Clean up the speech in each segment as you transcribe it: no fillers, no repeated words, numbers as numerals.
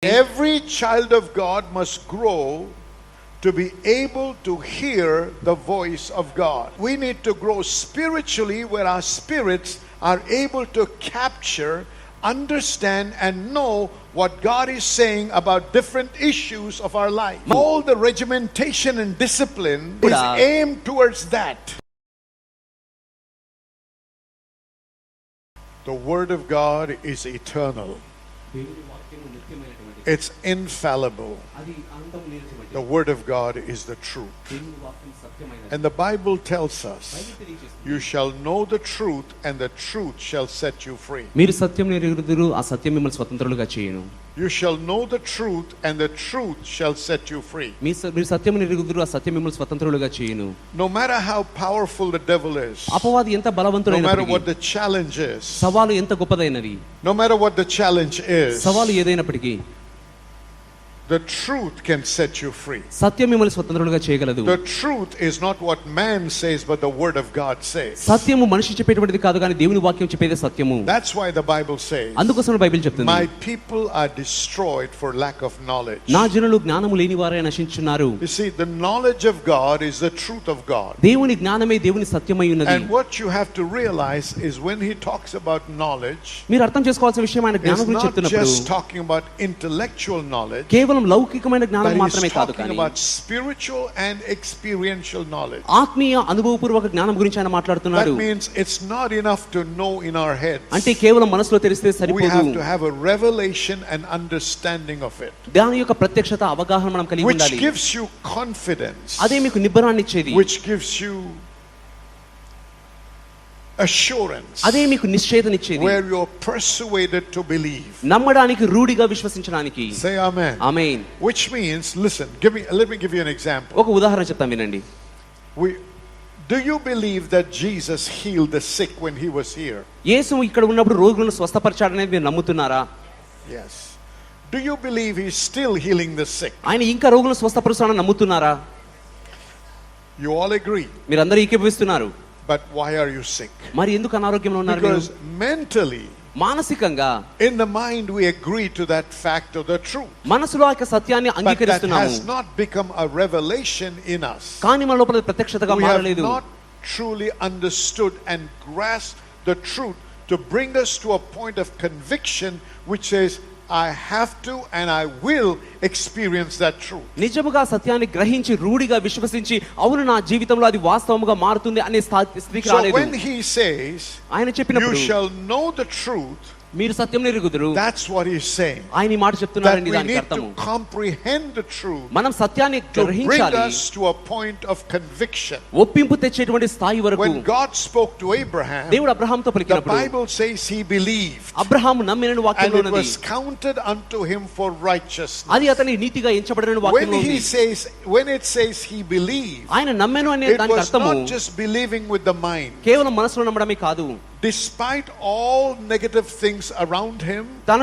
Every child of God must grow to be able to hear the voice of God. We need to grow spiritually where our spirits are able to capture, understand and know what God is saying about different issues of our life. All the regimentation and discipline is aimed towards that. The word of God is eternal. It's infallible. The word of God is the truth. And the Bible tells us, you shall know the truth and the truth shall set you free. You shall know the truth and the truth shall set you free. No matter how powerful the devil is, no matter what the challenge is, no matter what the challenge is, the truth can set you free. The truth is not what man says but the word of God says. That's why the Bible says, my people are destroyed for lack of knowledge. You see, the knowledge of God is the truth of God. And what you have to realize is when he talks about knowledge, it's not just talking about intellectual knowledge, but he's talking about spiritual and experiential knowledge. That means it's not enough to know in our heads. We have to have a revelation and understanding of it, which gives you confidence, which gives you assurance, where you're persuaded to believe. Say amen. Amen. Which means, listen, let me give you an example. Do you believe that Jesus healed the sick when he was here? Yes. Do you believe he's still healing the sick? You all agree. But why are you sick? Because mentally, in the mind we agree to that fact of the truth, but that has not become a revelation in us. We have not truly understood and grasped the truth to bring us to a point of conviction which says, I have to and I will experience that truth. So when he says, you shall know the truth, that's what he's saying. That we need to comprehend the truth to bring us to a point of conviction. When God spoke to Abraham, the Bible says he believed, and it was counted unto him for righteousness. When it says he believed, it was not just believing with the mind. Despite all negative things around him and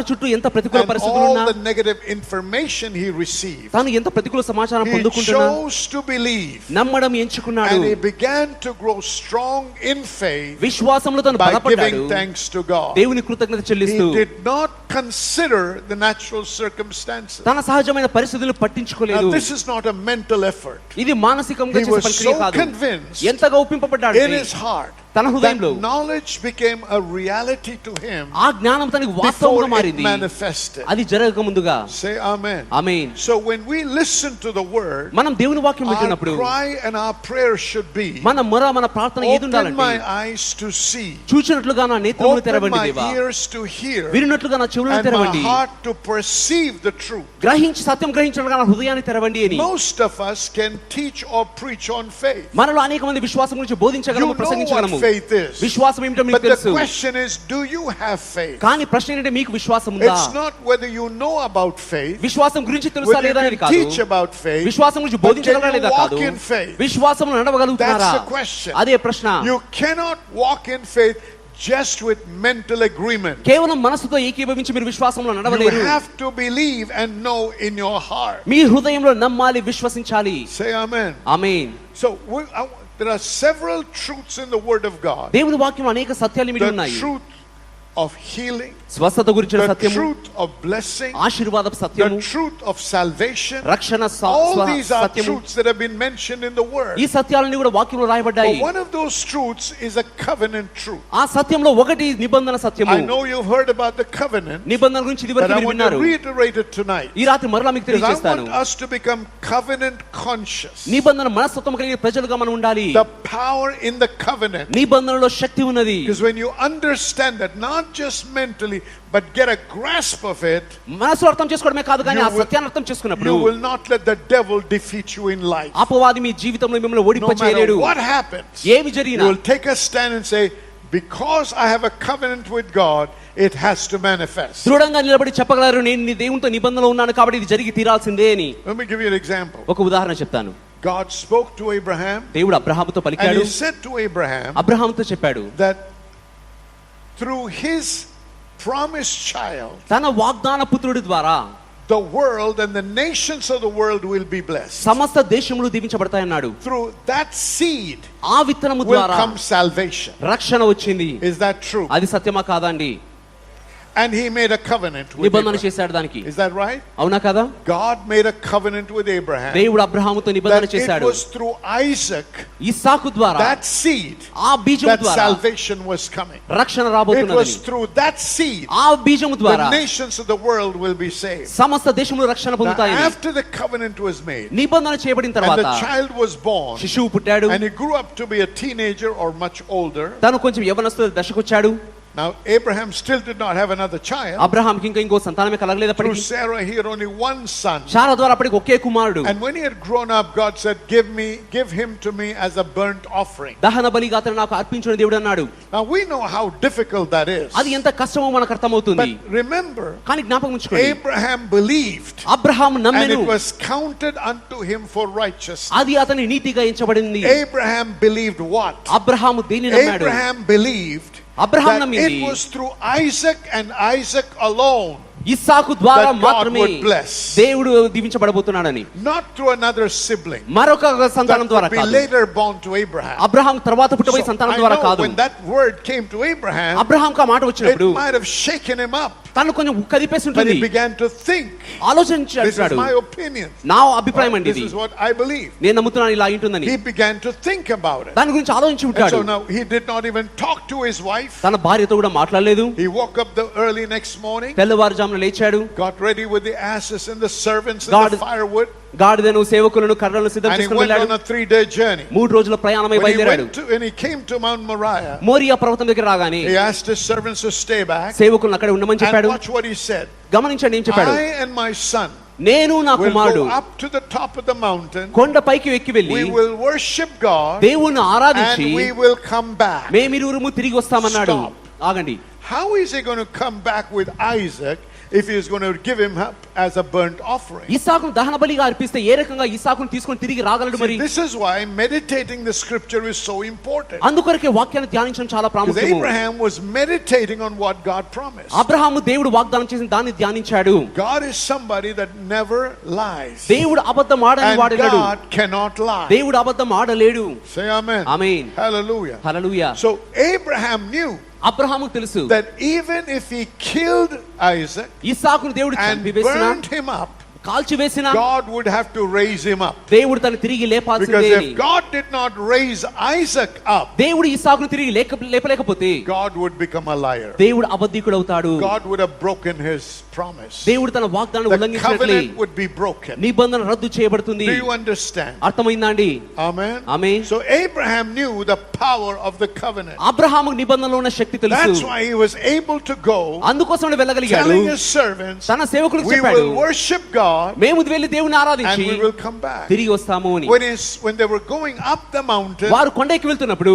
all the negative information he received, he chose to believe, and he began to grow strong in faith by giving thanks to God. He did not consider the natural circumstances. Now, this is not a mental effort. He was so convinced in his heart that knowledge became a reality to him before it manifested. Say amen. Amen. So when we listen to the word, our cry and our prayer should be, open my eyes to see, open my ears to hear, and my heart to perceive the truth. Most of us can teach or preach on faith. You know what faith is. But the question is, do you have faith? It's not whether you know about faith, whether you can teach about faith, but can you walk in faith? That's the question. You cannot walk in faith just with mental agreement. You have to believe and know in your heart. Say amen. Amen. So there are several truths in the word of God. The truth of healing, స్వస్థత గురించిన the సత్యము, truth of blessing, ఆశీర్వాదపు సత్యము, the truth of salvation. రక్షణ All these are సత్యము. truths that have been mentioned in the word. ఈ సత్యాలన్నీ కూడా వాక్యంలో రాయబడ్డాయి. But one of those truths is a covenant truth. ఆ సత్యంలో ఒకటి నిబంధన సత్యము. I know you've heard about the covenant, నిబంధన గురించి but ఇదివరకు I మీరు want to విన్నారు. reiterate it tonight. ఈ రాత్రి మరలా మీకు Because I తెలియజేస్తాను. want us to become covenant conscious. నిబంధన మనస్తత్వం కలిగిన ప్రజలుగా మనం ఉండాలి. The power in the covenant. నిబంధనలో శక్తి ఉన్నది. Because when you understand that, not just mentally, but get a grasp of it, మనసులో అర్థం చేసుకోవడమే కాదు కానీ ఆ సత్యాన్ని అర్థం చేసుకున్నప్పుడు you will not let the devil defeat you in life. అపవాది మీ జీవితంలో మిమ్మల్ని No ఓడింపచేయలేడు. matter what happens, ఏమి జరిగినా you will take a stand and say, because I have a covenant with God, it has to manifest. దృఢంగా నిలబడి చెప్పగలరు, నేను నీ దేవునితో నిబంధనలో ఉన్నాను కాబట్టి ఇది జరిగి తీరాల్సిందే అని. Let me give you an example. ఒక ఉదాహరణ చెప్తాను. God spoke to Abraham, దేవుడు అబ్రహాముతో and పలికాడు. he said to Abraham అబ్రహాముతో చెప్పాడు, that through his promised child, తన వాగ్దాన పుత్రుడి ద్వారా the world and the nations of the world will be blessed. సమస్త దేశములు దీవించబడతాయన్నాడు. Through that seed ఆ విత్తనము will ద్వారా come salvation. రక్షణ వచ్చింది. Is that true? అది సత్యమా కాదా అండి? And he made a covenant with నిబంధన Abraham. చేశాడు దానికి. Is that right? అవునా కదా? God made a covenant with Abraham. దేవుడు అబ్రహాముతో నిబంధన That it చేశాడు. was through Isaac, ఇస్సాకు ద్వారా that seed, ఆ బీజము that ద్వారా salvation was coming. రక్షణ It రాబోతున్నది. was through that seed ఆ బీజము ద్వారా the nations of the world will be saved. సమస్త దేశములు రక్షణ Now, పొందుతాయని. after the covenant was made నిబంధన చేయబడిన and తర్వాత the child was born శిశువు పుట్టాడు. and he grew up to be a teenager or much older. తను కొంచెం యవ్వనస్తుల దశకొచ్చాడు. Now Abraham still did not have another child. అబ్రహాంకి ఇంకా ఇంకో సంతానమే కలగలేదు. Through అప్పటికి Sarah he had only one son. Sarah ద్వారా అప్పటికి ఒకే కుమారుడు. And when he had grown up, God said, give him to me as a burnt offering. దహన బలిగా అతను నాకు అర్పించిన దేవుడు అన్నాడు. Now we know how difficult that is. అది ఎంత కష్టమో మనకు అర్థమవుతుంది. But remember, కానీ జ్ఞాపకం ఉంచుకోండి, Abraham believed Abraham and నమ్మెను, it was counted unto him for righteousness. అది అతని నీతిగా ఎంచబడింది. Abraham believed what? అబ్రహాము దేనిని నమ్మాడు? Abraham believed అబ్రహాం that నమ్మింది it was through Isaac and Isaac alone ఇస్సాకు ద్వారా that God మాత్రమే would bless. దేవుడు దీవించబడబోతున్నాడని. Not through another sibling మరొక సంతానం that ద్వారా would be కాదు. later born to Abraham. Abraham తర్వాత పుట్టబోయే So, సంతానం I ద్వారా know కాదు. when that word came to Abraham, అబ్రహాంకు ఆ మాట it వచ్చినప్పుడు might have shaken him up. తను కొంచెం కదిపేసి But ఉంటుంది. he began to think, this is ఆలోచించాడు. my opinion. నా అభిప్రాయం అండి This ఇది. is what I believe. నేను నమ్ముతున్నాను ఇలా ఉంటుందని. He began to think about it. దాని గురించి ఆలోచించి And ఉంటాడు. so now he did not even talk to his wife. తన భార్యతో కూడా మాట్లాడలేదు. He woke up the early next morning, తెల్లవారుజామున లేచాడు. got ready with the asses and the servants and God- the firewood, గాడిదను సేవకులను కర్రలను సిద్ధం and he చేసుకుని went వెళ్ళాడు. on a 3-day journey. 3 రోజుల ప్రయాణమై When he బయలుదేరాడు. went to, and he came to Mount Moriah, Morya పర్వతం దగ్గర రాగానే he asked his servants to stay back సేవకులను అక్కడ ఉండమని and చెప్పాడు. watch what he said. గమనించండి ఏం చెప్పాడు. I and my son నేను నా will కుమారుడు go up to the top of the mountain. కొండ పైకి ఎక్కి వెళ్ళి We will worship God దేవుణ్ణి ఆరాధించి and we will come back. మేమిరువురము తిరిగి వస్తామన్నాడు. Stop. ఆగండి. How is he going to come back with Isaac if he is going to give him up as a burnt offering? ఇస్సాకును దహన బలిగా అర్పిస్తే ఏ రకంగా ఇస్సాకును తీసుకొని తిరిగి రాగలడు మరి? See, this is why meditating the scripture is so important. అందుకొరకే వాక్యాన్ని ధ్యానించడం చాలా Because ప్రాముఖ్యము. Abraham was meditating on what God promised. Abraham దేవుడు వాగ్దానం చేసిన దాన్ని ధ్యానించాడు. God is somebody that never lies. దేవుడు అబద్ధం ఆడని And వాడలేడు. God cannot lie. దేవుడు అబద్ధం ఆడలేడు. Say amen. ఆమేన్. Hallelujah. హల్లెలూయా. So Abraham knew అబ్రహాముకు తెలుసు that even if he killed Isaac ఇస్సాకును దేవుడు and చంపివేసినా, burned him up, కాల్చివేసినా God would have to raise him up. దేవుడు తను తిరిగి లేపాల్సిందే Because అని. if God did not raise Isaac up, దేవుడు ఇస్సాకును తిరిగి లేపలేకపోతే God would become a liar. దేవుడు అబద్ధికుడు అవుతాడు. God would have broken his promise. దేవుడు తన వాగ్దానం The ఉల్లంఘించినట్లే covenant would be broken. నిబంధన రద్దు చేయబడుతుంది. Do you understand? అర్థమైందా అండి? Amen. Amen. So Abraham knew the power of the covenant. Abraham నిబంధనలో ఉన్న శక్తి తెలుసు. That's why he was able to go అందుకోసం వెళ్ళగలిగాడు. telling his servants, తన సేవకులకు we చెప్పాడు, will worship God మేము వెళ్ళి దేవుని and ఆరాధించి we will come back. తిరిగి వస్తాము అని. When they were going up the mountain, వారు కొండకి వెళ్తున్నప్పుడు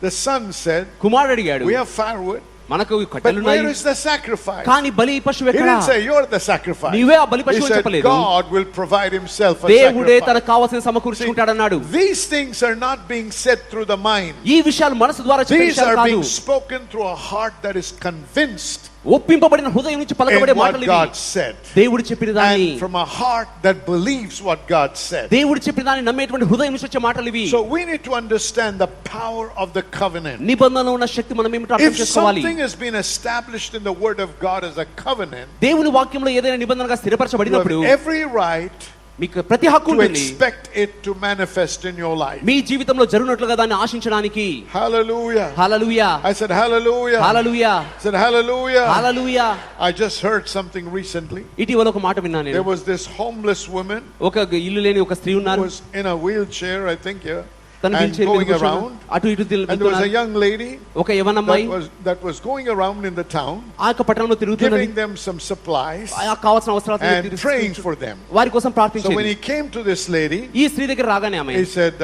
the son said, కుమారుడు అడిగాడు, we have firewood, మనకు but కట్టెలున్నాయి where is the sacrifice? కానీ బలి పశువు He ఎక్కడ? didn't say you're the sacrifice. నీవే ఆ బలి He పశువు said చెప్పలేదు. God will provide himself a దేవుడే తనకు sacrifice. కావాల్సిన సమకూర్చుకుంటాడన్నాడు. These things are not being said through the mind. ఈ విషయాలు మనసు ద్వారా చెప్పే These విషయాలు are కాదు. being spoken through a heart that is convinced ఒప్పింపబడిన హృదయం నుంచి పలకబడే in what మాటలు ఇవి. God said. దేవుడు చెప్పిన దాన్ని, And from a heart that believes what God said. దేవుడు చెప్పిన దాన్ని నమ్మేటువంటి హృదయం నుంచి వచ్చే మాటలు ఇవి. So we need to understand the power of the covenant. నిబంధనలో ఉన్న శక్తి మనం ఏమిటో అర్థం If చేసుకోవాలి. something has been established in the word of God as a covenant, దేవుని వాక్యంలో ఏదైనా నిబంధనగా you స్థిరపరచబడినప్పుడు have every right మీకు ప్రతి హక్కు to ఉంటుంది expect it to manifest in your life. మీ జీవితంలో జరుగునట్లుగా దాన్ని ఆశించడానికి. Hallelujah. Hallelujah, I said hallelujah. Hallelujah, I said hallelujah. Hallelujah. I just heard something recently. ఇటీవల ఒక మాట విన్నాను There నేను. was this homeless woman ఒక ఇల్లు లేని ఒక స్త్రీ who ఉన్నారు. was in a wheelchair, I think, yeah, తన and వీల్చైర్ మీద going కూర్చున్నారు. around. అటు ఇటు And there was a తిరుగుతున్నారు. young lady ఒక యవనమ్మాయి that was going around in the town, ఆ యొక్క పట్టణంలో తిరుగుతున్నది. giving them some supplies ఆ కావాల్సిన అవసరాలను and praying for them. వారి కోసం So when ప్రార్థించేది. he came to this lady, ఈ స్త్రీ దగ్గర రాగానే ఆమె, he said,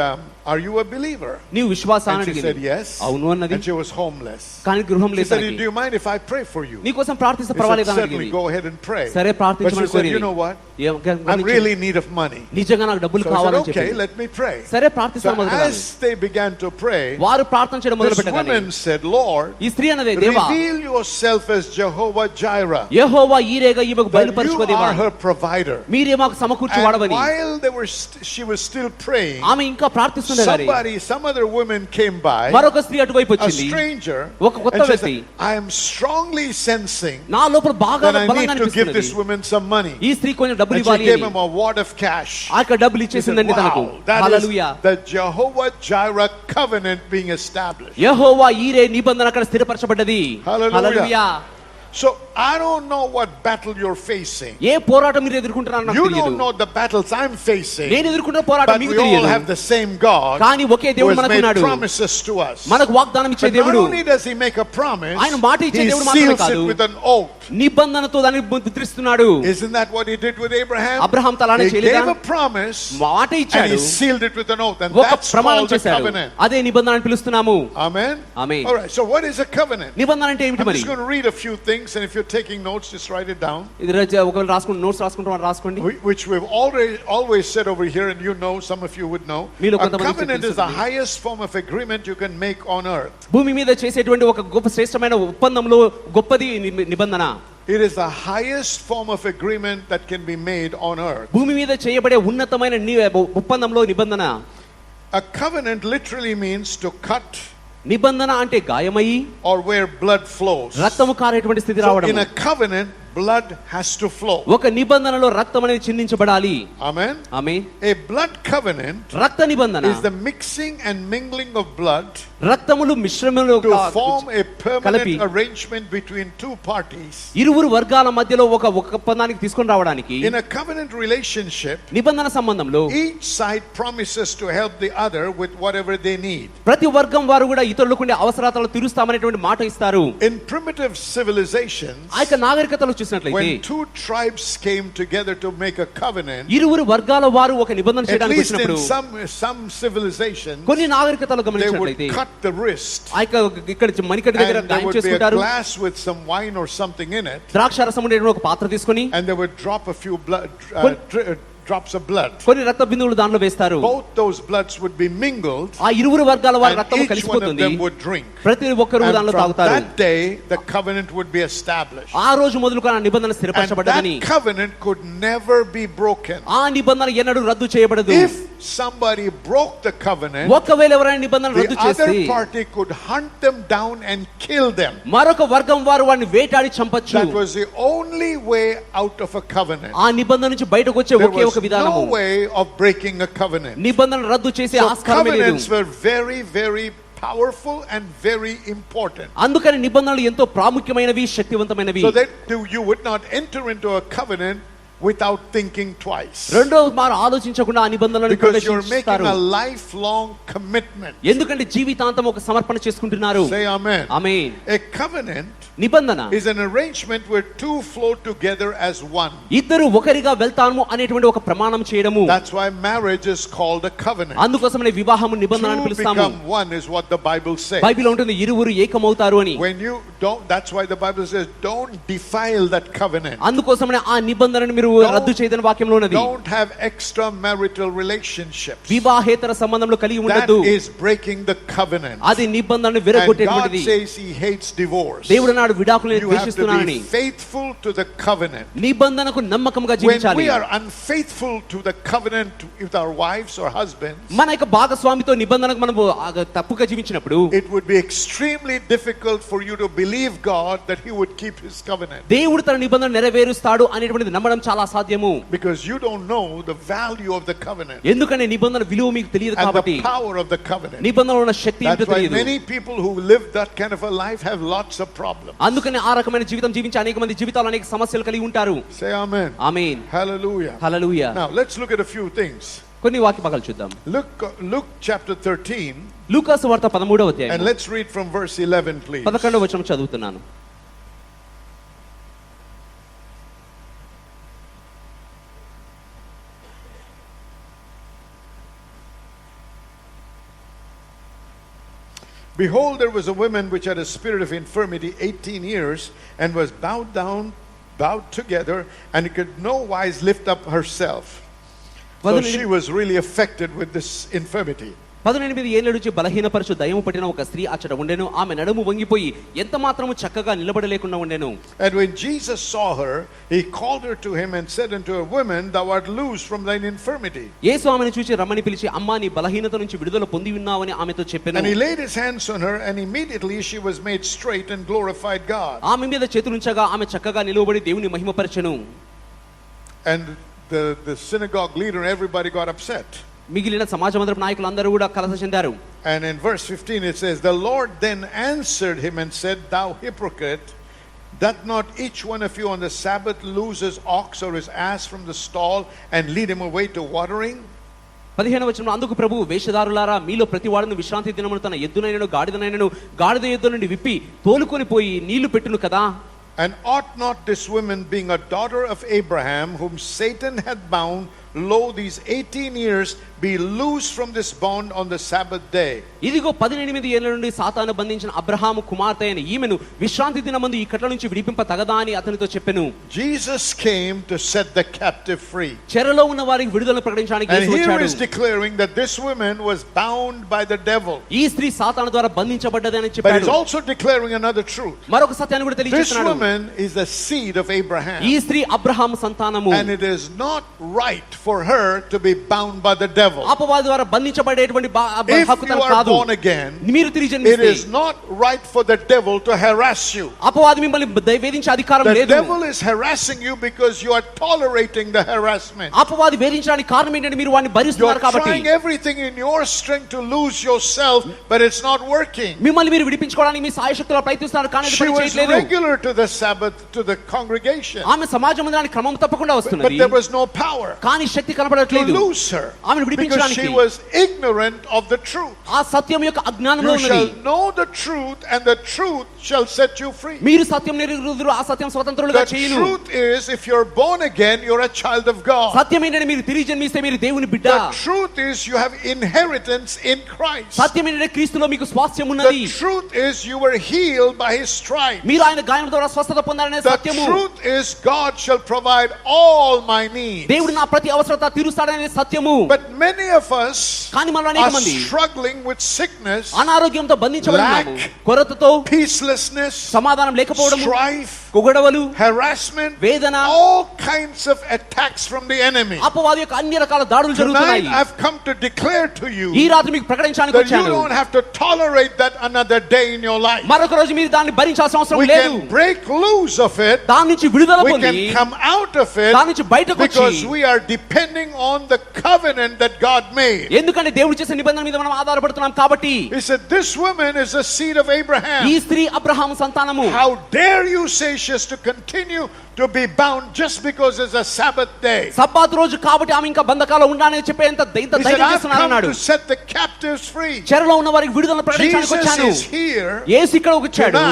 "Are you a believer?" నీవు విశ్వాసాన్ని And she said అడిగింది. yes. అవును అన్నది. And she was homeless. కానీ గృహం She లేదు said, తనకి. "Do you mind if I pray for you?" నీ కోసం ప్రార్థిస్తే He said, పర్వాలేదా అని "Certainly, అడిగింది. go ahead and pray." సరే But she ప్రార్థించమని said, కోరింది. "You know what? I'm really in need of money." నిజంగా నాకు డబ్బులు So I said, కావాలని "Okay, చెప్పి let me pray." సరే So ప్రార్థిస్తాను మొదలుపెట్టాను. as they began to pray, వారు ప్రార్థన చేయడం మొదలు this పెట్టగానే woman said, "Lord, ఈ స్త్రీ అన్నదే, దేవా reveal yourself as Jehovah Jireh. యెహోవా ఈరేగా ఈమెకు That you బయలుపరచుకో దేవా, are her provider." మీరే మాకు సమకూర్చి And వాడవని. while she was still praying, ఆమె ఇంకా ప్రార్థిస్తుండే గాని some other woman came by, మరొక స్త్రీ అటువైపు a వచ్చింది. stranger, ఒక కొత్త and she వ్యక్తి. said, "I am strongly sensing నా లోపల బాగా that I బలంగా need to give this అనిపిస్తున్నది. woman some money." ఈ స్త్రీ కొంచెం డబ్బులు And she ఇవ్వాలి gave అని. him a wad of cash. ఆ యొక్క డబ్బులు He said, ఇచ్చేసిందండి తనకు. "Wow, that hallelujah. is the Jehovah Jireh covenant being established." యెహోవా ఈరే నిబంధన అక్కడ స్థిరపరచబడ్డది. Hallelujah. Hallelujah. So I don't know what battle you're facing. ఏ పోరాటం మీరు ఎదుర్కొంటున్నారో నాకు You తెలియదు. don't know the battles I'm facing. నేను ఎదుర్కొంటున్న పోరాటం But మీకు we all తెలియదు. have the same God కానీ ఒకే who దేవుడు has మనకు made ఉన్నాడు. promises to us. మనకు వాగ్దానం ఇచ్చే But not దేవుడు. only does he make a promise, ఆయన మాట ఇచ్చే he దేవుడు మాత్రమే seals కాదు, it with an oath. నిబంధనతో దాన్ని ముద్రిస్తున్నాడు. Isn't that what he did with Abraham? అబ్రహాంతో అలానే He చేయలేదా? gave a promise మాట and ఇచ్చాడు, he sealed it with an oath, and ఒక that's ప్రమాణం called a చేశాడు. covenant. అదే నిబంధన అని పిలుస్తున్నాము. Amen. Amen. All right. So what is a covenant? నిబంధన అంటే ఏమిటి I'm మరి? just going to read a few things, and if you're taking notes, just write it down. ఇది ఒకవేళ రాసుకుంటే నోట్స్ రాసుకుంటాం రాసుకోండి. Which we've always said over here, and you know, some of you would know. మీలో A కొంతమందికి covenant is the తెలుస్తుంది. highest form of agreement you can make on earth. భూమి మీద చేసేటువంటి ఒక గొప్ప శ్రేష్టమైన ఒప్పందంలో గొప్పది నిబంధన. It is the highest form of agreement that can be made on earth. భూమి మీద చేయబడే ఉన్నతమైన ఒప్పందంలో నిబంధన. A covenant literally means to cut నిబంధన అంటే గాయమయ్యి or where blood flows. రక్తము కారేటువంటి స్థితి So రావడం. in a covenant, blood has to flow. ఒక నిబంధనలో రక్తం అనేది చిందించబడాలి. Amen. Amen. A blood covenant రక్త నిబంధన is the mixing and mingling of blood రక్తములు మిశ్రమములు to form a permanent కలిపి arrangement between two parties. ఇరువురు వర్గాల మధ్యలో ఒక ఒప్పందానికి తీసుకొని రావడానికి. In a covenant relationship, నిబంధన సంబంధంలో each side promises to help the other with whatever they need. ప్రతి వర్గం వారు కూడా ఇతరులకు ఉండే అవసరాలను తీరుస్తామనేటువంటి మాట ఇస్తారు. In primitive civilizations, ఆ యొక్క నాగరికతలో చూసినట్లయితే when two tribes came together to make a covenant, ఇరువురు వర్గాల వారు ఒక నిబంధన at చేయడానికి least in వచ్చినప్పుడు some civilizations, కొన్ని నాగరికతలు they would గమనించినట్లయితే cut the wrist, ఆ యొక్క ఇక్కడ మణికట్టు దగ్గర and there గాయం would be a చేసుకుంటారు. glass with some wine or something in it, ద్రాక్ష రసం ఉండేటువంటి ఒక పాత్ర తీసుకొని and they would drop a few drops of blood. కొన్ని రక్త బిందువులు దానిలో వేస్తారు. Both those bloods would be mingled, ఆ ఇరువురు వర్గాల వారి and రక్తము each one of కలిసిపోతుంది. them would drink. ప్రతి ఒక్కరు And దానిలో from తాగుతారు. that day, the covenant would be established. ఆ రోజు మొదలుకొని ఆ నిబంధన And స్థిరపరచబడ్డదని. that covenant could never be broken. ఆ నిబంధన ఎన్నడూ రద్దు చేయబడదు. If somebody broke the covenant, ఒకవేళ ఎవరైనా నిబంధన రద్దు the చేస్తే other party could hunt them down and kill them. మరొక వర్గం వారు వారిని వేటాడి చంపొచ్చు. That was the only way out of a covenant. ఆ నిబంధన నుంచి బయటకు వచ్చే There ఒకే was ఒక విధానము. no way of breaking a covenant. నిబంధన రద్దు చేసే So ఆస్కారమే లేదు. covenants were very, very powerful and very important. అందుకని నిబంధనలు ఎంతో ప్రాముఖ్యమైనవి, శక్తివంతమైనవి. So that you would not enter into a covenant without thinking twice. రెండో మారు ఆలోచించకుండా ఆ నిబంధనలను Because you're making ప్రవేశిస్తారు. a lifelong commitment. ఎందుకంటే జీవితాంతం ఒక సమర్పణ చేసుకుంటున్నారు. Say amen. Amen. A covenant నిబంధన is an arrangement where two flow together as one. ఇద్దరు ఒకరిగా వెళ్తాము అనేటువంటి ఒక ప్రమాణం చేయడము. That's why marriage is called a covenant. అందుకోసమనే వివాహము నిబంధన అని Two పిలుస్తాము. become one is what the Bible says. Bible ఉంటుంది ఇరువురు ఏకమవుతారు అని. When you don't, that's why the Bible says don't defile that covenant. అందుకోసమనే ఆ నిబంధనను మీరు రద్దు చేయదని వాక్యంలో ఉన్నది. Don't have extramarital relationships. వివాహేతర సంబంధంలో కలిగి ఉండొద్దు. That is breaking the covenant. అది నిబంధనను విరగొట్టేటువంటిది. God says he hates divorce. దేవుడు నాడు విడాకులను ద్వేషిస్తున్నాడని. You have to be faithful to the covenant. నిబంధనకు నమ్మకంగా జీవించాలి. When we are unfaithful to the covenant with our wives or husbands, మన యొక్క భాగస్వామితో నిబంధనకు మనము తప్పుగా జీవించినప్పుడు, it would be extremely difficult for you to believe God that he would keep his covenant. దేవుడు తన నిబంధన నెరవేరుస్తాడు అనేటువంటిది నమ్మడం చాలా అసాధ్యము. Because you don't know the value of the covenant. ఎందుకంటే నిబంధన విలువ మీకు తెలియదు కాబట్టి. And the power of the covenant. నిబంధనలో ఉన్న శక్తి ఏంటో తెలియదు. Many people who live that kind of a life have lots of problems. అందుకని ఆ రకమైన జీవితం జీవించే అనేక మంది జీవితాల్లో అనేక సమస్యలు కలిగి ఉంటారు. Say amen. Amen. Hallelujah. Hallelujah. Now let's look at a few things. కొన్ని వాక్య భాగాలు చూద్దాం. Luke chapter 13. లూకాసు వార్త 13వ అధ్యాయం. And let's read from verse 11 please. 11వ వచనం చదువుతున్నాను. Behold, there was a woman which had a spirit of infirmity 18 years and was bowed together, and could no wise lift up herself. So she was really affected with this infirmity. 18 ఏళ్ల నుంచి బలహీనపరచు దయ్యము పట్టిన ఒక స్త్రీ అచ్చట ఉండెను. ఆమె నడుము వంగిపోయి ఎంత మాత్రము చక్కగా నిలబడలేకుండా ఉండెను. And when Jesus saw her, he called her to him and said unto her, Woman, thou art loosed from thine infirmity. యేసు ఆమెను చూచి రమ్మని పిలిచి, అమ్మా నీ బలహీనత నుంచి విడుదల పొంది ఉన్నావని ఆమెతో చెప్పెను. And he laid his hands on her, and immediately she was made straight and glorified God. ఆమె మీద చేతులుంచగా ఆమె చక్కగా నిలబడి దేవుని మహిమపరచెను. And the synagogue leader and everybody got upset. మిగిలిన సమాజ మందిరపు నాయకులు అందరూ కూడా కలత చెందారు. And in verse 15 it says, The Lord then answered him and said, Thou hypocrite, doth not each one of you on the Sabbath loose his ox or his ass from the stall and lead him away to watering? 15వ వచనంలో, అందుకు ప్రభువు, వేషధారులారా, మీలో ప్రతివాడును విశ్రాంతి దినమున తన ఎద్దునైనను గాడిదనైనను గాడిద ఎద్దు నుండి విప్పి తోలుకొని పోయి నీళ్లు పెట్టును కదా. And ought not this woman, being a daughter of Abraham, whom Satan had bound, lo, these 18 years, be loosed from this bond on the Sabbath day? ఇదిగో 18 ఏళ్ల నుండి సాతాను బంధించిన అబ్రహాము కుమార్తె అయిన ఈమెను విశ్రాంతి దినమందు ఈ కట్ల నుంచి విడిపింప తగదా అని అతనితో చెప్పెను. Jesus came to set the captive free. చెరలో ఉన్న వారికి విడుదల ప్రకటించడానికి యేసు వచ్చాడు. And here is declaring that this woman was bound by the devil. ఈ స్త్రీ సాతాను ద్వారా బంధించబడ్డది అని But చెప్పాడు. he's also declaring another truth. మరొక సత్యాన్ని కూడా తెలియజేస్తున్నాడు. This woman is the seed of Abraham. ఈ స్త్రీ అబ్రహాము సంతానము. And it is not right for her to be bound by the devil. అపవాది ద్వారా బంధించబడేటువంటి హక్కు తనకు కాదు. If you are born again, మీరు తిరిగి జన్మిస్తే, it is not right for the devil to harass you. అపవాది మిమ్మల్ని వేధించే అధికారం లేదు. The devil is harassing you because you are tolerating the harassment. అపవాది వేధించడానికి కారణం ఏంటంటే మీరు వాడిని భరిస్తున్నారు కాబట్టి. You are trying everything in your strength to lose yourself, but it's not working. మిమ్మల్ని మీరు విడిపించుకోవడానికి మీ సాయశక్తులా ప్రయత్నిస్తున్నారు కానీ అది పని చేయట్లేదు. She was regular to the Sabbath, to the congregation. ఆమె సమాజ మందిరానికి క్రమం తప్పకుండా వస్తున్నది. But there was no power. కానీ శక్తి కనబడట్లేదు. To lose her. ఆమెను విడిపించడానికి. Because she was ignorant of the truth. ఆ సత్యం యొక్క అజ్ఞానంలో ఉన్నది. You shall know the truth, and the truth shall set you free. మీరు సత్యం ఎరుగుదురు, ఆ సత్యం స్వతంత్రులుగా చేయును. The truth is, if you're born again, you're a child of God. సత్యం ఏంటంటే మీరు తిరిగి జన్మిస్తే మీరు దేవుని బిడ్డ. The truth is, you have inheritance in Christ. సత్యం ఏంటంటే క్రీస్తులో మీకు స్వాస్థ్యం ఉన్నది. The truth is, you were healed by his stripes. మీరు ఆయన గాయం ద్వారా స్వస్థత పొందారనే సత్యము. The truth is, God shall provide all my needs. దేవుడు నా ప్రతి అవసరత తీరుస్తాడనే సత్యము. But many of us are struggling with sickness, అనారోగ్యంతో బంధించబడినాము, కొరతతో, peacelessness, సమాధానం లేకపోవడము, strife, పొగడవలు, harassment, వేదన, all kinds of attacks from the enemy. అపవాది యొక్క అన్ని రకాల దాడులు జరుగుతున్నాయి. Tonight I've come to declare to you ఈ రాత్రి మీకు ప్రకటించడానికి that you వచ్చాను. don't have to tolerate that another day in your life. మరొక రోజు మీరు దాన్ని భరించాల్సిన అవసరం We లేదు. can break loose of it. దాని నుంచి విడుదల We పొంది, can come out of it దాని నుంచి బయటకు వచ్చి, because we are depending on the covenant that God made. ఎందుకంటే దేవుడు చేసిన నిబంధన మీద మనం ఆధారపడుతున్నాం కాబట్టి. He said this woman is a seed of Abraham. ఈ స్త్రీ అబ్రహాము సంతానము. How dare you say she has to continue to be bound just because it's a Sabbath day? సబ్బాతు రోజు కాబట్టి ఆమె ఇంకా బంధకాల్లో ఉండాలని చెప్పే ఎంత ధైర్యం చేస్తున్నారు అన్నాడు. To set the captives free. చెరలో ఉన్న వారికి విడుదల ప్రకటించడానికి వచ్చాను. Jesus is here. యేసు ఇక్కడ వచ్చాడు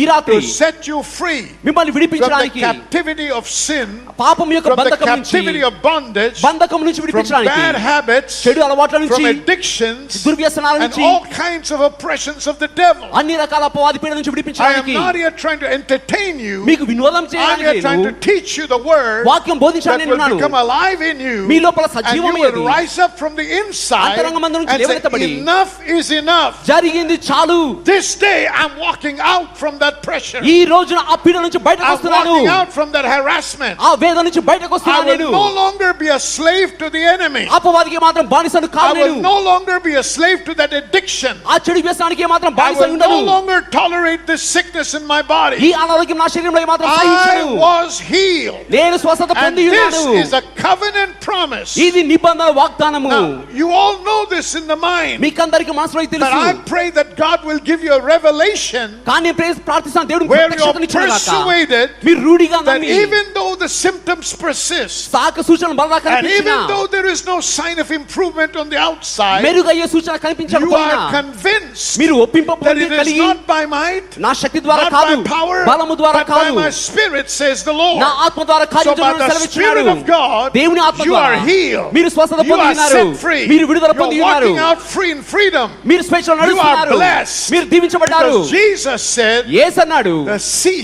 ఈ రాత్రి to set you free. మిమ్మల్ని విడిపించడానికి, from the captivity of sin, పాపం యొక్క from the బంధకం నుంచి, captivity of bondage, బంధకం నుంచి విడిపించడానికి, from bad habits, చెడు అలవాట్ల నుంచి, from addictions, దుర్వ్యసనాల and నుంచి, all kinds of oppressions of the devil. అన్ని రకాల అపవాది పీడ నుంచి I am విడిపించడానికి. not here trying to entertain you. మీకు వినోదం I am చేయడానికి here trying to teach you the word వాక్యం బోధించాలని that will నేను become alive in you, మీ లోపల and you సజీవమైనది will rise up from the inside అంతరంగమందు నుంచి and లేవనెత్తబడి say, enough is enough. జరిగింది చాలు. This day I'm walking out from that pressure. ఈ రోజున ఆ పీడ నుంచి బయటకు I'm వస్తున్నాను. walking out from that harassment. ఆ వేదన నుంచి బయటకు I వస్తున్నాను will నేను. no longer be a slave to the enemy. అపవాదికి మాత్రం బానిసను I కాను will నేను. no longer be a slave to that addiction. ఆ చెడు వ్యసనానికి మాత్రం I బానిస will ఉండను. no longer tolerate this sickness in my body. ఈ అనారోగ్యం నా శరీరంలో మాత్రం I సహించను. was healed. నేను స్వస్థత And పొంది this ఉన్నాను. is a covenant promise. ఇది నిబంధన వాగ్దానము. Now, you all know this in the mind. మీకందరికి మనసులో But తెలుసు. I pray that God will give you a revelation కానీ ప్రార్థిస్తాను దేవుడు where you're ప్రత్యక్షతనిచ్చును గాక. persuaded మీరు రూఢిగా that నమ్మి even though the symptoms persist, సాక సూచనలు బలగా and కనిపించినా even though there is no sign of improvement on the outside, మెరుగయ్యే సూచన you కనిపించకపోయినా are convinced మీరు ఒప్పింప that it is కలిగి not by might, నా శక్తి ద్వారా not కాదు by power, బలము ద్వారా but by కాదు my spirit, says the Lord. నా ఆత్మ ద్వారా So by కార్యజనులను the సెలవిచ్చున్నాడు. Spirit of God, దేవుని ఆత్మ you ద్వారా are healed. మీరు స్వస్థత You పొంది are ఉన్నారు. set free. మీరు విడుదల You పొంది are ఉన్నారు. walking out free in freedom. మీరు స్వేచ్ఛలో You are నడుస్తున్నారు. blessed. మీరు దీవించబడ్డారు. Because Jesus said, యేసు అన్నాడు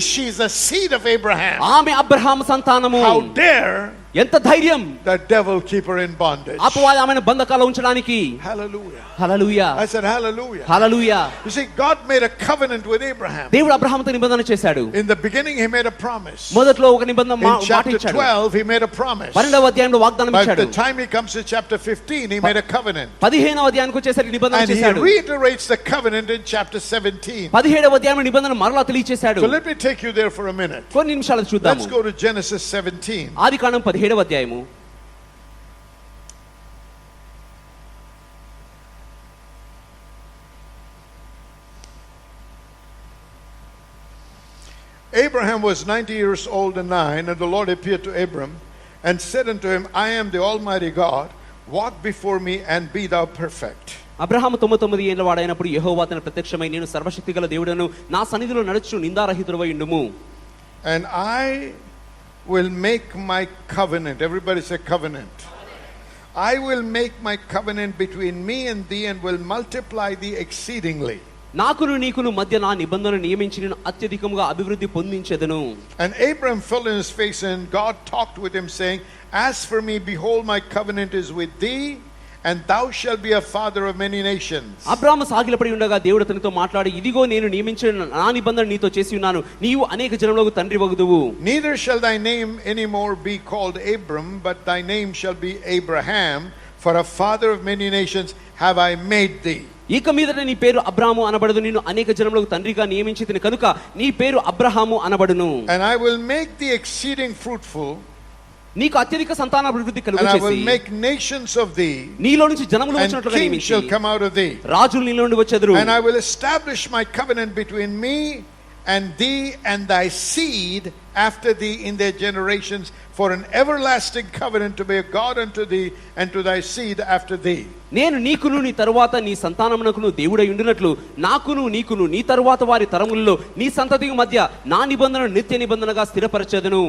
she's the seed of Abraham. ఆమె అబ్రహాము సంతానము. How dare ఎంత ధైర్యం the devil keep her in bondage. అపవాది ఆమెను బంధకాల్లో ఉంచడానికి. Hallelujah. Hallelujah. I said hallelujah. Hallelujah. You see, God made a covenant with Abraham. దేవుడు అబ్రహాముతో నిబంధన చేశాడు. In the beginning he made a promise. మొదట్లో ఒక నిబంధన In మాట chapter ఇచ్చాడు. 12 he made a promise. 12వ అధ్యాయంలో వాగ్దానం By ఇచ్చాడు. the time he comes to chapter 15 he made a covenant. 15వ అధ్యాయానికి వచ్చేసరికి నిబంధన And he చేశాడు. reiterates the covenant in chapter 17. 17వ అధ్యాయంలో నిబంధన మరలా తెలియచేశాడు. So let me take you there for a minute. కొన్ని నిమిషాలు చూద్దాము. Let's go to Genesis 17. ఆదికాండం 17వ అధ్యాయము. Abraham was 90 years old and 9, and the Lord appeared to Abram and said unto him, I am the Almighty God, walk before me and be thou perfect. Abraham 99 ఏళ్ల వాడైనప్పుడు యెహోవా తన ప్రత్యక్షమై నేను సర్వశక్తిగల దేవుడను నా సన్నిధిలో నడుచు నిందారహితుడవై ఉండుము. And I will make my covenant. Everybody say covenant. I will make my covenant between me and thee and will multiply thee exceedingly. నాకును నీకును మధ్య నా నిబంధనను నియమించి నేను అత్యధికముగా అభివృద్ధి పొందించెదను. And Abram fell on his face, and God talked with him, saying, As for me, behold, my covenant is with thee, and thou shalt be a father of many nations. అబ్రాహాము సాగిలపడి ఉండగా దేవుడు అతనితో మాట్లాడి, ఇదిగో నేను నియమించిన నా నిబంధన నీతో చేసి ఉన్నాను, నీవు అనేక జనములకు తండ్రి వగుదువు. Neither shall thy name any more be called Abram, but thy name shall be Abraham, for a father of many nations have I made thee. ఇక మీదట నీ పేరు అబ్రాహాము అనబడదు, నేను అనేక జనములకు తండ్రిగా నియమించితిని కనుక నీ పేరు Abraham అనబడును. And I will make thee exceeding fruitful, నీకు అత్యధిక సంతానాభివృద్ధి and I కలుగజేసి will make nations of thee, నీలో నుంచి జనములు and వచ్చినట్లుగా kings నియమించి shall come out of thee. రాజులు నీలో నుండి వచ్చెదరు. And I will establish my covenant between me and thee and thy seed after thee in their generations, for an everlasting covenant to be a God unto thee and to thy seed after thee. నేను నీకును నీ తరువాత నీ సంతానమునకును దేవుడై ఉండునట్లు నాకును నీకును నీ తరువాత వారి తరములలో నీ సంతతికి మధ్య నా నిబంధనను నిత్య నిబంధనగా స్థిరపరచెదను.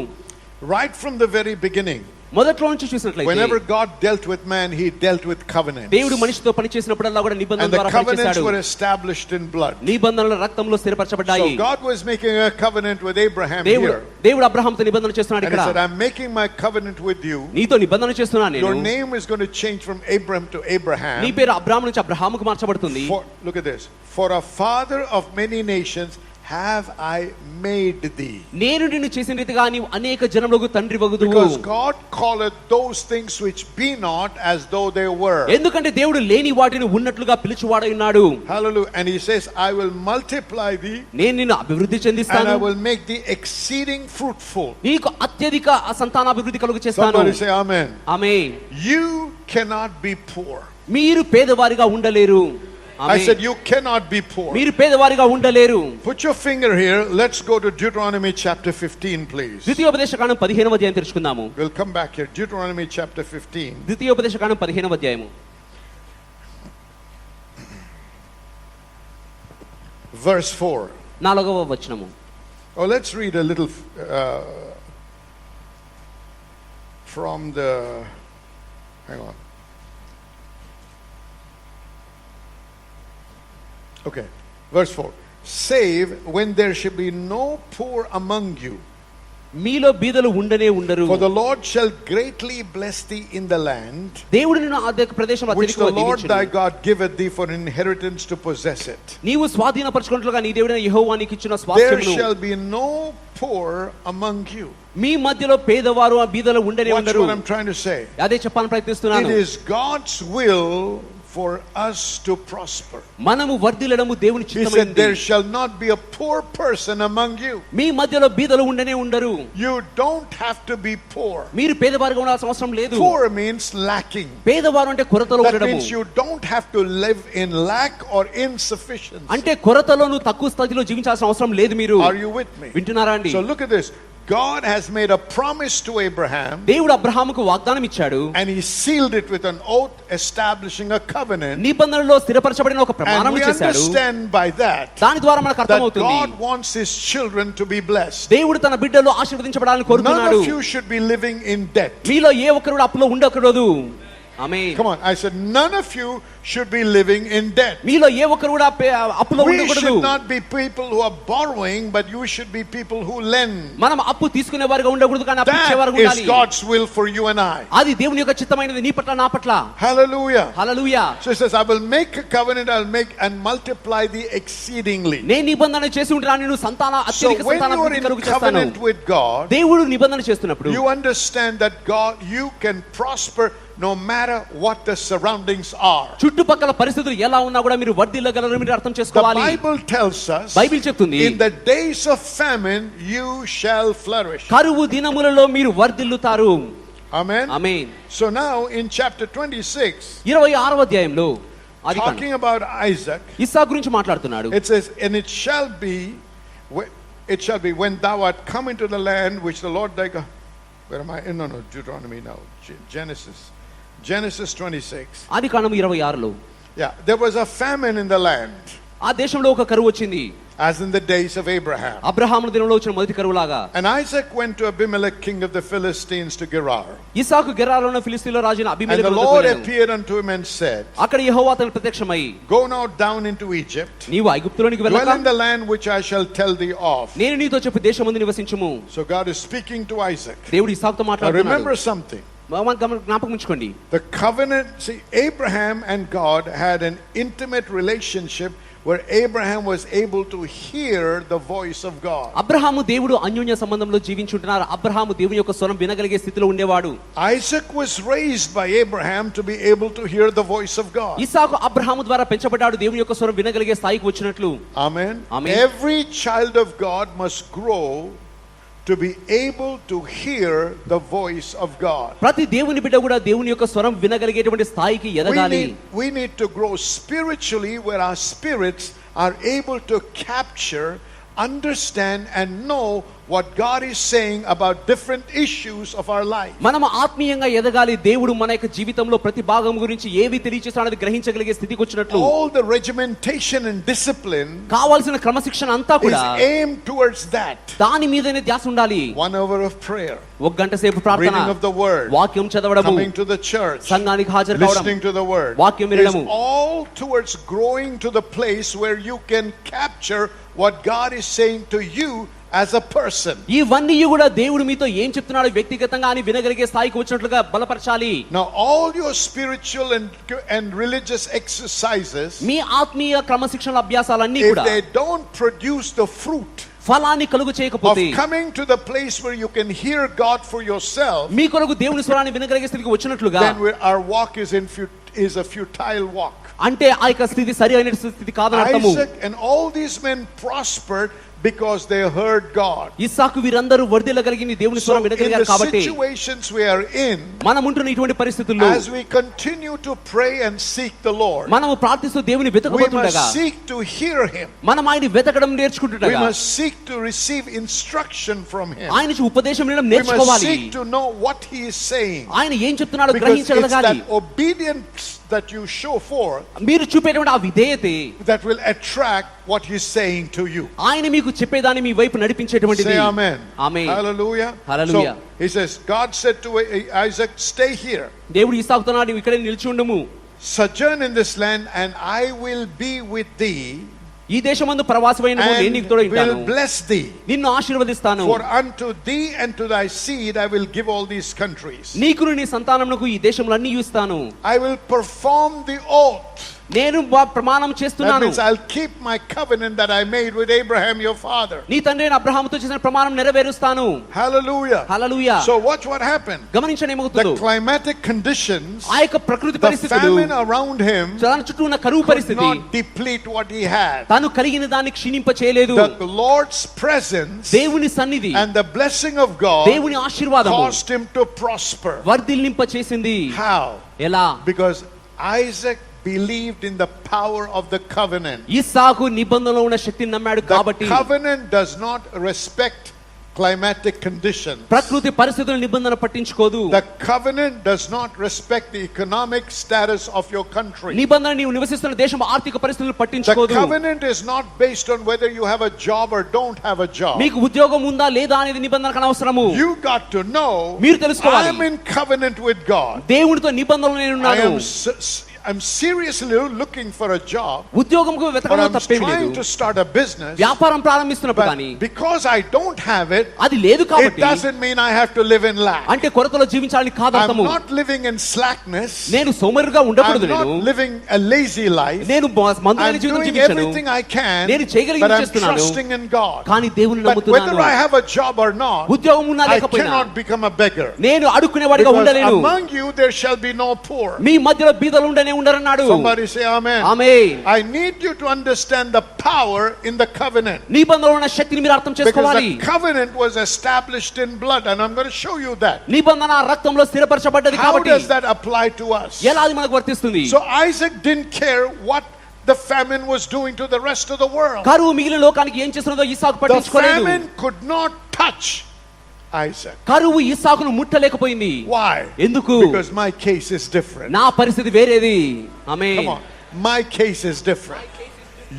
Right from the very beginning, మొదట్లో నుంచి చూసినట్లయితే whenever God dealt with man, he dealt with covenants. దేవుడు మనిషితో పని చేసినప్పుడల్లా కూడా నిబంధన And the ద్వారా covenants పనిచేశాడు. were established in blood. నిబంధనలు రక్తంలో స్థిరపరచబడ్డాయి. So God was making a covenant with Abraham దేవుడు here. దేవుడు అబ్రహాముతో నిబంధన చేస్తున్నాడు And he ఇక్కడ. said, I'm making my covenant with you. నీతో నిబంధన చేస్తున్నాను నేను. Your name is going to change from Abram to Abraham. నీ పేరు అబ్రాహాము నుంచి అబ్రహాముకు మార్చబడుతుంది. Look at this. For a father of many nations have I made thee. నేను నిన్ను చేసిన రీతిగా నీవు అనేక జనములకు తండ్రి వగుదువు. Because God calleth those things which be not as though they were. ఎందుకంటే దేవుడు లేని వాటిని ఉన్నట్లుగా పిలుచువాడై ఉన్నాడు. Hallelujah. And he says, I will multiply thee, నేను నిన్ను అభివృద్ధి and చెందిస్తాను, I will make thee exceeding fruitful. నీకు అత్యధిక సంతానాభివృద్ధి కలుగ చేస్తాను. Somebody say amen. Amen. You cannot be poor. మీరు పేదవారిగా ఉండలేరు. I said you cannot be poor. మీరు పేదవారిగా ఉండలేరు. Put your finger here. Let's go to Deuteronomy chapter 15, please. ద్వితీయోపదేశకాండం 15వ అధ్యాయం తెరుచుకుందాము. We'll come back here. Deuteronomy chapter 15. ద్వితీయోపదేశకాండం 15వ అధ్యాయము. Verse 4. 4వ వచనము. Oh, let's read a little from the, hang on. Okay, verse 4. Save when there shall be no poor among you, మీలో బీదలు ఉండనే ఉండరు. For the Lord shall greatly bless thee in the land దేవుడు నిన్ను ఆ ప్రదేశంలో which the Lord thy God giveth thee for inheritance to possess it. నీవు స్వాధీనపరచుకొనుటగా నీ దేవుడైన యెహోవా నీకు ఇచ్చిన There స్వాస్థ్యమును. shall be no poor among you. మీ మధ్యలో పేదవారు బీదలు ఉండనే Watch ఉండరు. what I'm trying to say. అదే చెప్పాలని ప్రయత్నిస్తున్నాను. It is God's will for us to prosper. మనము వర్ధిల్లడము దేవుని He said చిత్తమైనది. there shall not be a poor person among you. మీ మధ్యలో బీదలు ఉండనే ఉండరు. You don't have to be poor. మీరు పేదవారుగా ఉండాల్సిన అవసరం లేదు. Poor means lacking. పేదవారు అంటే కొరతలో That ఉండడము. means you don't have to live in lack or insufficiency. అంటే కొరతలోను తక్కువ స్థితిలో జీవించాల్సిన అవసరం లేదు మీరు. Are you with me? వింటున్నారా అండి? So look at this. God has made a promise to Abraham, దేవుడు అబ్రహాముకు వాగ్దానం ఇచ్చాడు. and he sealed it with an oath establishing a covenant. నిబంధనలో స్థిరపరచబడిన ఒక And ప్రమాణం we చేశాడు. understand by that దాని ద్వారా మనకు that అర్థమవుతుంది God wants his children to be blessed. దేవుడు తన బిడ్డలు ఆశీర్వదించబడాలని None కోరుతున్నాడు. of you should be living in debt. మీలో ఏ ఒక్కరు కూడా అప్పులో ఉండకూడదు. ఆమేన్. Come on, I said none of you should be living in debt. మీలో ఏ ఒక్కరు కూడా అప్పులో We ఉండకూడదు. should not be people who are borrowing, but you should be people who lend. మనం అప్పు తీసుకునే వారుగా ఉండకూడదు, కానీ అప్పు ఇచ్చే That వారుగా is ఉండాలి. God's will for you and I. అది దేవుని యొక్క చిత్తమైనది నీ పట్ల నా పట్ల. Hallelujah. Hallelujah. So it says, I will make a covenant, I'll make and multiply thee exceedingly. నేను నిబంధన చేసి ఉంటాను, నేను సంతాన So అత్యధిక when సంతాన you are అభివృద్ధి in కలుగు చేస్తాను. covenant with God, దేవుడు నిబంధన చేస్తున్నప్పుడు you understand that God, you can prosper no matter what the surroundings are. చుట్టుపక్కల పరిస్థితులు ఎలా ఉన్నా కూడా మీరు వర్ధిల్లగలరు, మీరు అర్థం The చేసుకోవాలి. Bible tells us, బైబిల్ చెప్తుంది, in the days of famine you shall flourish. కరువు దినములలో మీరు వర్ధిల్లుతారు. Amen. Amen. So now in chapter 26, 26వ అధ్యాయంలో ఆదికాండం talking about Isaac, ఇస్సాకు గురించి మాట్లాడుతున్నాడు. it says, and it shall be when thou art come into the land which the Lord thy God, where am I? No, Deuteronomy now. Genesis 26. Adikandam 26లో Yeah, there was a famine in the land, ఆ దేశంలో ఒక కరువు వచ్చింది, as in the days of Abraham. Abraham దినంలో వచ్చిన మొదటి కరువులాగా. And Isaac went to Abimelech king of the Philistines to Gerar. ఇస్సాకు గెరారులో ఉన్న ఫిలిష్తీయుల రాజైన And అబీమెలెకు the వద్దకు Lord వెళ్ళాడు. appeared unto him and said, అక్కడ యెహోవా అతనికి ప్రత్యక్షమై, go now down into Egypt, నీవు ఐగుప్తులోనికి dwell వెళ్ళక in the land which I shall tell thee of. నేను నీతో చెప్పు దేశమందు నివసించుము. So God is speaking to Isaac. దేవుడు ఇస్సాకుతో Now మాట్లాడుతున్నాడు. remember something. జ్ఞాపకం ఉంచుకోండి, The covenant, see, Abraham and God had an intimate relationship where Abraham was able to hear the voice of God. Abraham దేవుడు అన్యోన్య సంబంధంలో జీవించుంటున్నారు. అబ్రహాము దేవుని యొక్క స్వరం వినగలిగే స్థితిలో ఉండేవాడు. Isaac was raised by Abraham to be able to hear the voice of God. ఇస్సాకు అబ్రహాము ద్వారా పెంచబడ్డాడు దేవుని యొక్క స్వరం వినగలిగే స్థాయికి వచ్చినట్లు. Amen. Amen. Every child of God must grow to be able to hear the voice of God. ప్రతి దేవుని బిడ్డ కూడా దేవుని యొక్క స్వరం వినగలిగేటువంటి స్థాయికి ఎదగాలి. We need to grow spiritually where our spirits are able to capture, understand and know what God is saying about different issues of our life. మనం ఆత్మీయంగా ఎదగాలి. దేవుడు మన యొక్క జీవితంలో ప్రతి భాగం గురించి ఏవి తెలియచేస్తాడని గ్రహించగలిగే స్థితికి వచ్చినట్లు. All the regimentation and discipline కావాల్సిన క్రమశిక్షణ అంతా is కూడా aimed towards that. దాని మీదనే ధ్యాస ఉండాలి. 1 hour of prayer, ఒక గంట సేపు ప్రార్థన, reading of the word, వాక్యం చదవడము, coming to the church, సంఘానికి హాజరు కావడం, listening to the word, వాక్యం is వినడము, all towards growing to the place where you can capture what God is saying to you as a person. ఇవన్నీ కూడా దేవుడు మీతో ఏం చెప్తున్నాడో వ్యక్తిగతంగా అని వినగలిగే స్థాయికి వచ్చినట్లుగా బలపరచాలి. Now all your spiritual and religious exercises, మీ ఆత్మీయ క్రమశిక్షణ అభ్యాసాలన్నీ if కూడా they don't produce the fruit ఫలాన్ని కలుగు of చేయకపోతే, coming to the place where you can hear God for yourself, మీ కొరకు దేవుని స్వరాన్ని వినగలిగే స్థితికి వచ్చినట్లుగా, then our walk is a futile walk. అంటే ఆ యొక్క స్థితి సరి అయిన స్థితి కాదని అర్థము. Isaac and all these men prospered because they heard God. ఇస్సాకు వీరందరూ వర్ధిల్లగలిగిన దేవుని So స్వరం in వినగలిగారు the కాబట్టి, situations we are in, మనం ఉంటున్న ఇటువంటి పరిస్థితుల్లో as we continue to pray and seek the Lord, మనము ప్రార్థిస్తూ దేవుని we వెతకబోతుండగా must seek to hear Him. మనం ఆయన వెతకడం We నేర్చుకుంటుండగా, must seek to receive instruction from Him. ఆయన నుంచి ఉపదేశం వినడం We must నేర్చుకోవాలి. seek to know what He is saying, ఆయన ఏం చెప్తున్నాడో because it's గ్రహించగలగాలి. that obedience that you show forth మీరు చూపేటువంటి ఆ విధేయతే that will attract what He's saying to you. ఆయన మీకు చెప్పేదాన్ని మీ వైపు నడిపించేటువంటిది. Say amen. Amen. Hallelujah. Hallelujah. So he says, God said to Isaac, stay here, దేవుడు ఇస్సాకుతో ఇక్కడే నిలిచి ఉండము, sojourn in this land, and I will be with thee. ఈ దేశమందు ప్రవాసమైన నేను నీకు తోడై and ఉంటాను, will bless thee. నిన్ను ఆశీర్వదిస్తాను. For unto thee and to thy seed I will give all these countries. నీకును నీ సంతానమునకు ఈ దేశములన్నీ ఇస్తాను. I will perform the oath. నేను ప్రమాణం That చేస్తున్నాను. means I'll keep my covenant that I made with Abraham your father. నీ తండ్రి అయిన అబ్రహాముతో చేసిన ప్రమాణం నెరవేరుస్తాను. Hallelujah. Hallelujah. So watch what happened. గమనించండి ఏమవుతుందో. The climatic conditions, ఆ యొక్క ప్రకృతి the పరిస్థితులు, famine around him తన చుట్టూ ఉన్న కరువు could పరిస్థితి not deplete what he had. తాను కలిగిన దాన్ని క్షీణింప చేయలేదు. The Lord's presence దేవుని సన్నిధి, and the blessing of God దేవుని ఆశీర్వాదము caused him to prosper. వర్ధిల్లింప చేసింది. How? ఎలా? Because Isaac believed in the power of the covenant. ఇస్సాకు నిబంధనలో ఉన్న శక్తిని నమ్మాడు The కాబట్టి. covenant does not respect climatic conditions. ప్రకృతి పరిస్థితుల నిబంధన పట్టించుకోదు. The covenant does not respect the economic status of your country. నిబంధన నీవు నివసిస్తున్న దేశం ఆర్థిక పరిస్థితులను The పట్టించుకోదు. covenant is not based on whether you have a job or don't have a job. మీకు ఉద్యోగం ఉందా లేదా అనేది నిబంధనకు అనవసరము. You got to know, మీరు తెలుసుకోవాలి. I am in covenant with God. దేవునితో నిబంధనలో నేను I ఉన్నాను. am seriously looking for a job, ఉద్యోగంకు or వెతకడంలో I'm తప్పేమీ trying లేదు. to start a business. వ్యాపారం ప్రారంభిస్తున్నప్పుడు But కానీ because I don't have it, అది లేదు it కాబట్టి doesn't mean I have to live in lack. అంటే కొరతలో జీవించాలని కాదు I'm అర్థము. not living in slackness. నేను సోమరిగా ఉండకూడదు. I'm not నేను living a lazy life. నేను మందులైన I'm జీవితం doing జీవించను. everything I can, నేను చేయగలిగింది but I'm చేస్తున్నాను. trusting in God. కానీ దేవుని But whether నమ్ముతున్నాను. I have a job or not, ఉద్యోగం ఉన్నా I లేకపోయినా cannot become a beggar. నేను అడుక్కునేవాడిగా Because ఉండలేను. among you there shall be no poor. మీ మధ్యలో బీదలు ఉండనే ఉండరన్నాడు. Somebody say amen. Amen. I need you to understand the power in the covenant. నిబంధనలో ఉన్న శక్తిని మీరు అర్థం Because చేసుకోవాలి. the covenant was established in blood, and I'm going to show you that. నిబంధన రక్తంలో స్థిరపరచబడ్డది How కాబట్టి does that apply to us? ఎలా అది మనకు వర్తిస్తుంది? So Isaac didn't care what the famine was doing to the rest of the world. కరువు మిగిలిన లోకానికి ఏం చేస్తున్నదో ఇస్సాకు The పట్టించుకోలేదు. famine could not touch Isaac. కరువు ఇస్సాకును ముట్టలేకపోయింది. Why? ఎందుకు? Because my case is different. నా పరిస్థితి వేరేది. ఆమేన్. Come on. My case is different.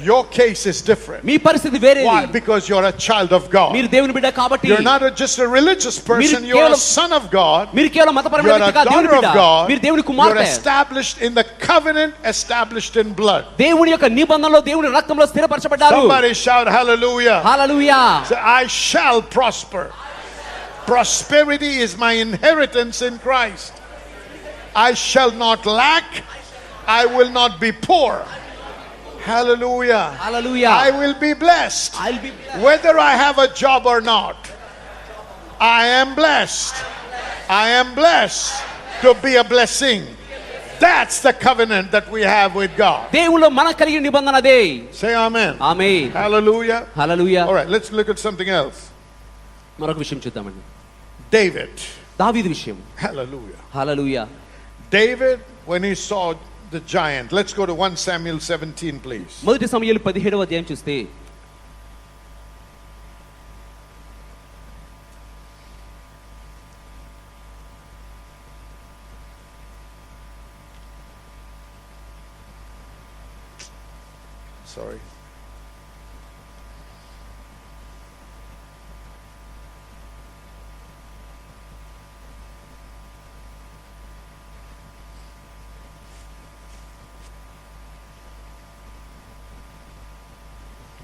Your case is different. మీ పరిస్థితి వేరేది. Why? Because you're a child of God. మీరు దేవుని బిడ్డ కాబట్టి. You're not just a religious person, you're a son of God. మీరు కేవలం మతపరమైన You're a వ్యక్తి కాదు, దేవుని daughter బిడ్డ. of God. మీరు దేవుని You're కుమార్తె. established in the covenant, established in blood. దేవుని యొక్క నిబంధనలో దేవుని రక్తంలో స్థిరపరచబడ్డారు. Somebody shout hallelujah. Hallelujah. Say, I shall prosper. Prosperity is my inheritance in Christ. I shall not lack. I will not be poor. Hallelujah. Hallelujah. I will be blessed. I'll be blessed. Whether I have a job or not, I am blessed. I am blessed to be a blessing. That's the covenant that we have with God. దేవునిలో మనకు కలిగిన నిబంధన అదే. Say amen. Amen. Hallelujah. Hallelujah. All right, let's look at something else. మరొక విషయం చూద్దామండి. David. దావీదు విషయం. Hallelujah. Hallelujah. David, when he saw the giant, let's go to 1 Samuel 17, please. మొదటి సమూయేలు 17వ అధ్యాయం చూస్తే Sorry.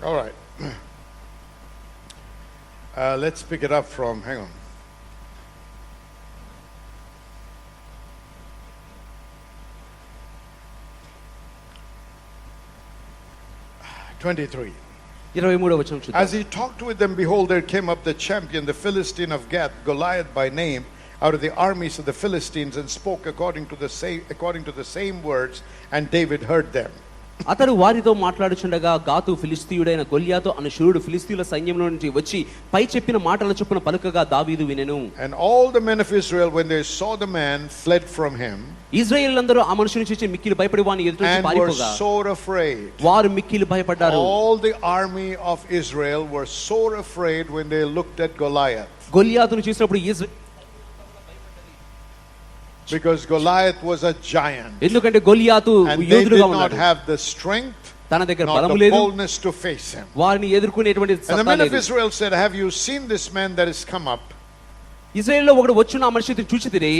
All right. Let's pick it up from, hang on. (23) 23వ వచనం చూద్దాం. As he talked with them, behold, there came up the champion, the Philistine of Gath, Goliath by name, out of the armies of the Philistines, and spoke according to the same words, and David heard them. అతడు వారితో మాట్లాడుచుండగా గాతు ఫిలిస్తీయుడైన గొల్యాతు అను శూరుడు ఫిలిస్తీయుల సైన్యంలో నుంచి వచ్చి పై చెప్పిన మాటల చొప్పున పలుకగా దావీదు వినెను. And all the men of Israel, when they saw the man, fled from him. ఇశ్రాయేలీయులందరూ ఆ మనుషుని చూచి మిక్కిలి భయపడి వాని ఎదుట నుంచి and were పారిపోగా sore afraid. వారు మిక్కిలి భయపడ్డారు. All the army of Israel were sore afraid when they looked at Goliath. గొల్యాతును చూసినప్పుడు Because Goliath was a giant. ఎందుకంటే గొల్యాతు And they did యోధుడుగా not ఉన్నాడు. have the strength, తన దగ్గర nor బలము the లేదు, boldness to face him. వారిని ఎదుర్కొనేటువంటి And the సత్తా men of లేదు. Israel said, have you seen this man that has come up? ఇశ్రాయేలులో ఒకడు వచ్చున్న ఆ మనిషిని చూచితిరి.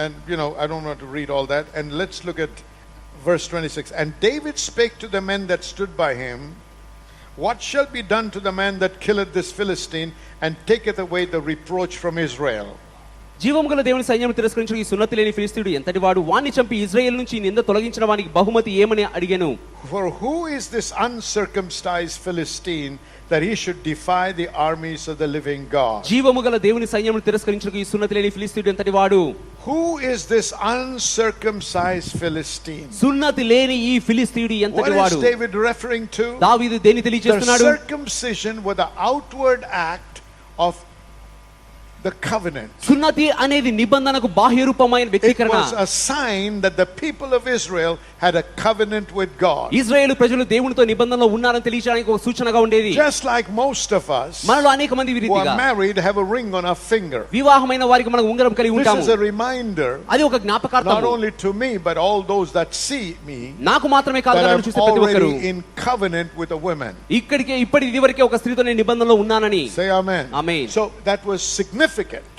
And I don't want to read all that. And let's look at verse 26. And David spake to the men that stood by him, what shall be done to the man that killeth this Philistine and taketh away the reproach from Israel? జీవము గల దేవుని సైన్యం తిరస్కరించిన ఈ సున్నతి లేని ఫిలిష్తీయుడు ఎంతటి వాడు, వాణ్ణి చంపి ఇజ్రాయేల్ నుంచి నింద తొలగించిన వానికి బహుమతి ఏమని అడిగాను. For who is this uncircumcised Philistine that he should defy the armies of the living God? జీవము గల దేవుని సైన్యం తిరస్కరించిన ఈ సున్నతి లేని ఫిలిష్తీయుడు ఎంతటి వాడు. Who is this uncircumcised Philistine? సున్నతి లేని ఈ ఫిలిష్తీయుడు ఎంతటి వాడు. What is David referring to? దావీదు దేని తెలియజేస్తున్నాడు? The circumcision was the outward act of the covenant. సున్నతి అనేది నిబంధనకు బాహ్య రూపమైన వ్యక్తీకరణ. It was a sign that the people of Israel had a covenant with God. ఇశ్రాయేలు ప్రజలు దేవునితో నిబంధనలో ఉన్నారని తెలియజేయడానికి ఒక సూచనగా ఉండేది. Just like most of us మనలో అనేక మంది who are married have a ring on our finger. వివాహమైన వారికి మనం ఉంగరం కలిగి ఉంటాము. This is a reminder, అది ఒక జ్ఞాపకార్థం, not only to me but all those that see me, నాకు మాత్రమే కాదు that నన్ను చూసే ప్రతి ఒక్కరు, already in covenant with a woman. ఇదివరకే ఒక స్త్రీతో నేను నిబంధనలో ఉన్నానని. Say amen. Amen. So that was significant.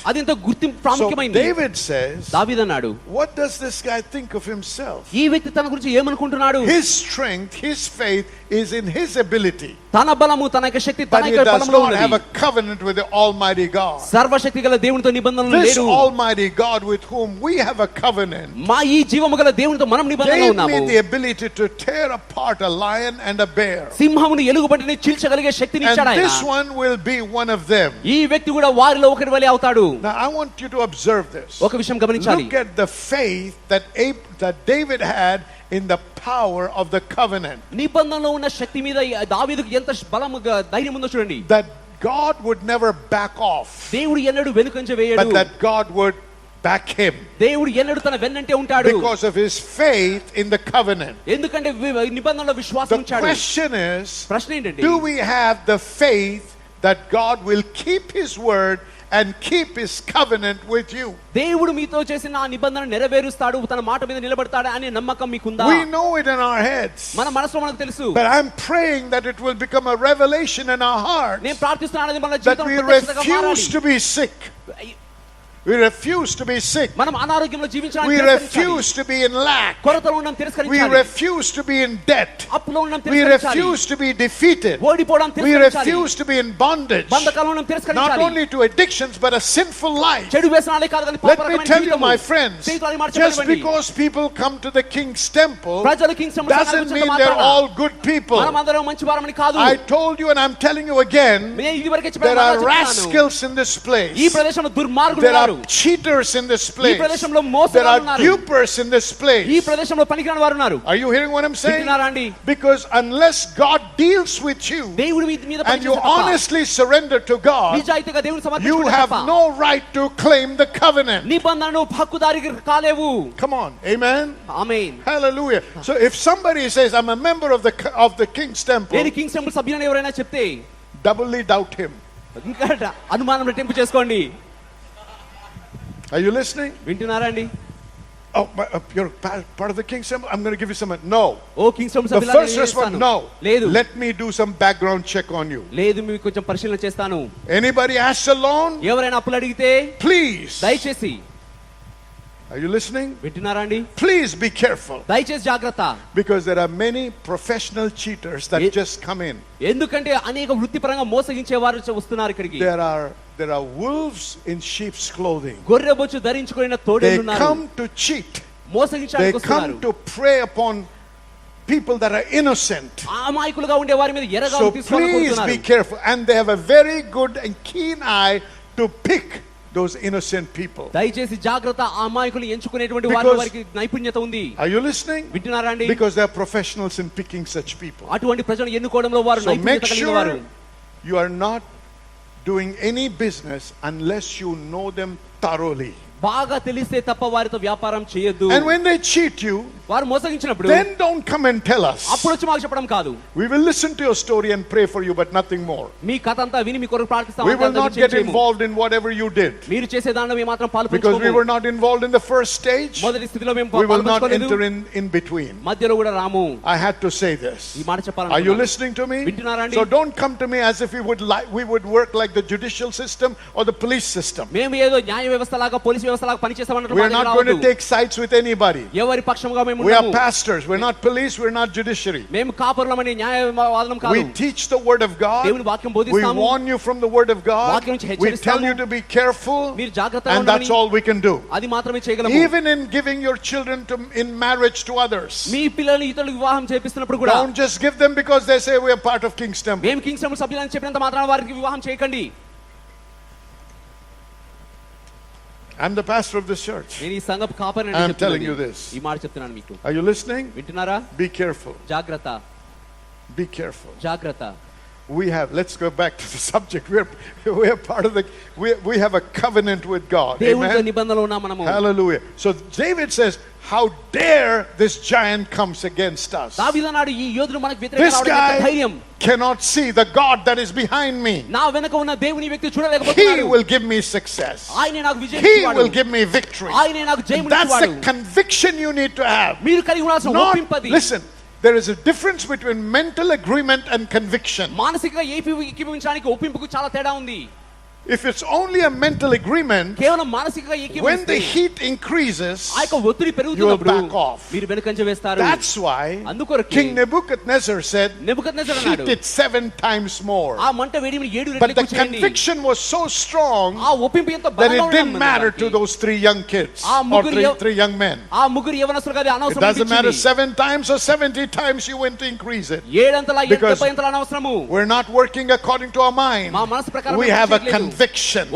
అది ఎంతో గుర్తింపు ప్రాముఖ్యమైనది. So David says, దావీదు అన్నాడు, what does this guy think of himself? ఈ వ్యక్తి తన గురించి ఏమనుకుంటున్నాడు? His strength, his faith is in his ability. తన బలము, తన యొక్క శక్తి తన యొక్క బలములో ఉన్నది. But he does not have a covenant with the Almighty God. సర్వశక్తిగల దేవునితో నిబంధనలు లేవు. This Almighty God with whom we have a covenant, మా ఈ జీవము గల దేవునితో మనం నిబంధనలో ఉన్నాము. gave me the ability to tear apart a lion and a bear. సింహమును ఎలుగుబంటిని చీల్చగలిగే శక్తిని ఇచ్చాడు ఆయన. And this one will be one of them. ఈ వ్యక్తి కూడా వారిలో ఒకరి వలె అవుతాడు. Now I want you to observe this. ఒక విషయం గమనించాలి. Look at the faith that David had in the power of the covenant. నిబంధనలో ఉన్న శక్తి మీద దావీదుకు ఎంత బలము ధైర్యం ఉందో చూడండి. That God would never back off. దేవుడు ఎన్నడూ వెనుకంజ వేయడు. But that God would back him. దేవుడు ఎన్నడూ తన వెన్నంటే ఉంటాడు. Because of his faith in the covenant. ఎందుకంటే నిబంధనలో విశ్వాసం ఉంచాడు. The question is, ప్రశ్న ఏంటంటే, do we have the faith that God will keep his word and keep his covenant with you? దేవుడు మీతో చేసిన ఆ నిబంధన నెరవేరుస్తాడు, తన మాట మీద నిలబడతాడు అనే నమ్మకం మీకుందా? We know it in our heads. మన మనసులో మనకు తెలుసు. But I'm praying that it will become a revelation in our hearts. నేను ప్రార్థిస్తున్నాను అది మన that జీవితంలో we ప్రత్యక్షంగా మారాలి. refuse to be sick. We refuse to be sick. మనం అనారోగ్యంలో జీవించడానికి We refuse to be in lack. కొరతలో ఉన్నాం We తిరస్కరించాలి. refuse to be in debt. అప్పులో ఉన్నాం We తిరస్కరించాలి. refuse to be defeated. ఓడిపోవడం We తిరస్కరించాలి. refuse to be in bondage. బంధకాలలో ఉన్నాం Not తిరస్కరించాలి. only to addictions but a sinful life. చెడు వ్యసనాలే కాదు కానీ Let me పాపకరమైన tell you, జీవితము. my friends, జీవితాన్ని just మార్చబడినవి. because people come to the king's temple ప్రజలు Kings temple doesn't mean they're all good people. మనమందరం మంచి వారమని కాదు. I told you and I'm telling you again, నేను ఇదివరకే there చెప్పాను, are rascals in this place. ఈ ప్రదేశంలో దుర్మార్గులు There ఉన్నారు. are cheaters in this ఈ place. ప్రదేశంలో There మోసగాళ్ళు are ఉన్నారు. dupers in this ఈ place. ప్రదేశంలో పనికిరాని వారు ఉన్నారు. Are you hearing what I'm saying? వింటున్నారా అండి? Because unless God deals with you దేవుడి మీద and you పనిచేసే తప్ప, honestly surrender to God, నిజాయితీగా దేవుని you సమర్పించుకుంటే have తప్ప no right to claim the covenant. నిబంధనను హక్కుదారికి కాలేవు. Come on, amen. Amen. Hallelujah. So if somebody says I'm a member of the king's temple, నేను Kings temple సభ్యులని ఎవరైనా చెప్తే doubly doubt him. ఇంకా అనుమానం రెట్టింపు చేసుకోండి. Are you listening? వింటున్నారా అండి? Oh, you're part of the king's temple? I'm going to give you some. No. ఓ కింగ్స్ టెంపుల్ The సభ్యులని first response, no. లేదు. Let me do some background check on you. లేదు, మీకు కొంచెం పరిశీలన చేస్తాను. Anybody asks a loan? ఎవరైనా అప్పులు అడిగితే Please. దయచేసి, Are you listening? వింటున్నారా అండి? Please be careful. దయచేసి జాగ్రత్త. Because there are many professional cheaters that just come in. ఎందుకంటే అనేక వృత్తిపరంగా మోసగించే వారు వస్తున్నారు ఇక్కడికి. There are wolves in sheep's clothing. గొర్రెబొచ్చు ధరించుకున్న తోడేళ్ళు They ఉన్నారు. come to cheat. మోసగించడానికి They వస్తున్నారు. come to prey upon people that are innocent. అమాయకులుగా ఉండే వారి మీద ఎరగా So తీసుకోవాలని please be కోరుతున్నారు. careful. And they have a very good and keen eye to pick those innocent people. దయచేసి జాగ్రత్త, అమాయకులు ఎంచుకునేటువంటి వారికి నైపుణ్యత ఉంది. Are you listening? వింటున్నారా అండి? Because they are professionals in picking such people. అటువంటి ప్రజలను ఎన్నుకోవడంలో వారు So make నైపుణ్యత కలిగిన వారు. sure you are not doing any business unless you know them thoroughly. బాగా తెలిస్తే తప్ప వారితో వ్యాపారం చేయొద్దు. And when they cheat you, వారు మోసగించినప్పుడు then don't come and tell us. అప్పుడు వచ్చి మాకు చెప్పడం కాదు. We will listen to your story and pray for you, but nothing more. మీ కథ అంతా విని మీ కొరకు ప్రార్థిస్తాం. We will not get involved in whatever you did. మీరు చేసే దానిలో మేము మాత్రం Because we పాలుపంచుకోము. were not involved in the first stage. మొదటి స్థితిలో మేము We will not పాలుపంచుకోలేదు. enter in between. మధ్యలో కూడా రాము. I had to say this. ఈ మాట Are you చెప్పాలనుకున్నాను. listening to me? వింటున్నారా అండి? So don't come to me as if we would work like the judicial system or the police system. మేము ఏదో న్యాయ వ్యవస్థ లాగా పోలీస్ వ్యవస్థ లాగా పనిచేస్తామన్నట్టు We are not going to take sides with anybody. ఎవరి పక్షంగా మేము We are pastors. We're not police. We're not judiciary. మేము కాపరులమని న్యాయవాదులం కాదు. We teach the word of God. దేవుని వాక్యం బోధిస్తాము. We warn you from the word of God. వాక్యం నుంచి We హెచ్చరిస్తాము. tell you to be careful. మీరు జాగ్రత్తగా And that's all we can do. అది మాత్రమే చేయగలము. Even in giving your children in marriage to others. మీ పిల్లల్ని ఇతరులకు వివాహం చేపిస్తున్నప్పుడు కూడా Don't just give them because they say we are part of King's Temple. మేము కింగ్స్ టెంపుల్ సభ్యులని చెప్పినంత మాత్రాన వారికి వివాహం చేయకండి. I'm the pastor of this church. నేను ఈ సంఘపు కాపరిని I'm telling you this. ఈ మాట చెప్తున్నాను మీకు. Are you listening? వింటున్నారా? Be careful. జాగ్రత్త. Be careful. జాగ్రత్త. Let's go back to the subject. We are part of we have a covenant with God. దేవునితో నిబంధనలో ఉన్నాం మనము. Hallelujah. So David says, how dare this giant comes against us? దావీదు అన్నాడు ఈ యోధుడు మనకు వ్యతిరేకంగా This రావడానికి guy ధైర్యం. cannot see the God that is behind me. నా వెనక ఉన్న దేవుని వ్యక్తి He చూడలేకపోతున్నాడు. will give me success. ఆయనే నాకు విజయం He ఇచ్చేవాడు. will give me victory. ఆయనే నాకు జయం That's ఇచ్చేవాడు. the conviction you need to have. మీరు కలిగి ఉండాల్సిన Not, ఒప్పింపది. listen, there is a difference between mental agreement and conviction. మానసికంగా ఏకీభవించడానికి ఒప్పింపుకు చాలా తేడా ఉంది. If it's only a mental agreement, కేవలం మానసికంగా when the ఏకీభవిస్తే heat increases, ఆ యొక్క ఒత్తిడి you will పెరుగుతున్నప్పుడు back off. మీరు వెనుకంజ వేస్తారు. That's why అందుకొరకే King Nebuchadnezzar said, నెబుకద్నెజరు heat అన్నాడు it 7 times more. ఆ మంట వేడిని 7 But the రెట్లు చేయండి. conviction was so strong ఆ ఒప్పింపు ఎంత that బలంగా it didn't ఉన్నది matter మనకి. to those 3 young kids ఆ or ముగ్గురు 3 young men. ఆ ముగ్గురు యవనస్తులుగా అది It అనవసరం doesn't matter అనిపించింది. 7 times or 70 times you went to increase it. 7 అంతలా Because 70 అంతలా అనవసరము. We're not working according to our mind. మా మనసు ప్రకారం We have a చేయట్లేదు. conviction.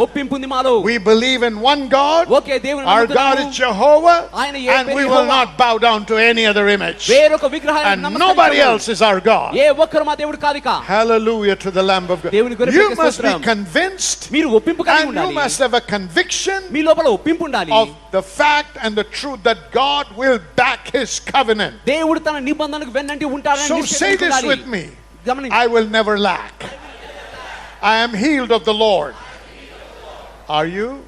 ఒప్పింపు ఉంది మాలో. We believe in one God. Okay దేవుని Our God is Jehovah. ఆయన ఏ And పేరు we will Jehovah. not bow down to any other image. వేరొక విగ్రహానికి And నమస్కరించము. nobody else is our God. ఏ ఒక్కరు మా దేవుడు కాదు ఇక. Hallelujah to the Lamb of God. దేవుని గొర్రె You పిల్లకి must be స్తోత్రం. convinced మీరు ఒప్పింపు కలిగి and you ఉండాలి. must have a conviction మీ లోపల ఒప్పింపు ఉండాలి. of the fact and the truth that God will back his covenant. దేవుడు తన నిబంధనకు వెన్నంటి ఉంటాడని So నిశ్చయం say this ఉండాలి. with me. గమనించండి. I will never lack. I am healed of the Lord. Are you?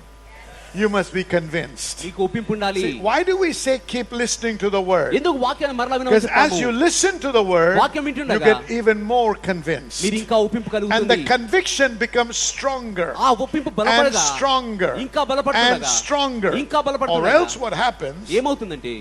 You must be convinced. మీకు ఒప్పింపు ఉండాలి. See, why do we say keep listening to the word? ఎందుకు వాక్యాన్ని మరలా Because వినమని as you చెప్తాము. listen to the word, వాక్యం you వింటుండగా get even more convinced. మీరు ఇంకా ఒప్పింపు And కలుగుతుంది. the conviction becomes stronger ఆ ఒప్పింపు and బలపడగా stronger ఇంకా and బలపడుతుండగా stronger. ఇంకా Or బలపడుతుండగా else what happens, ఏమవుతుందంటే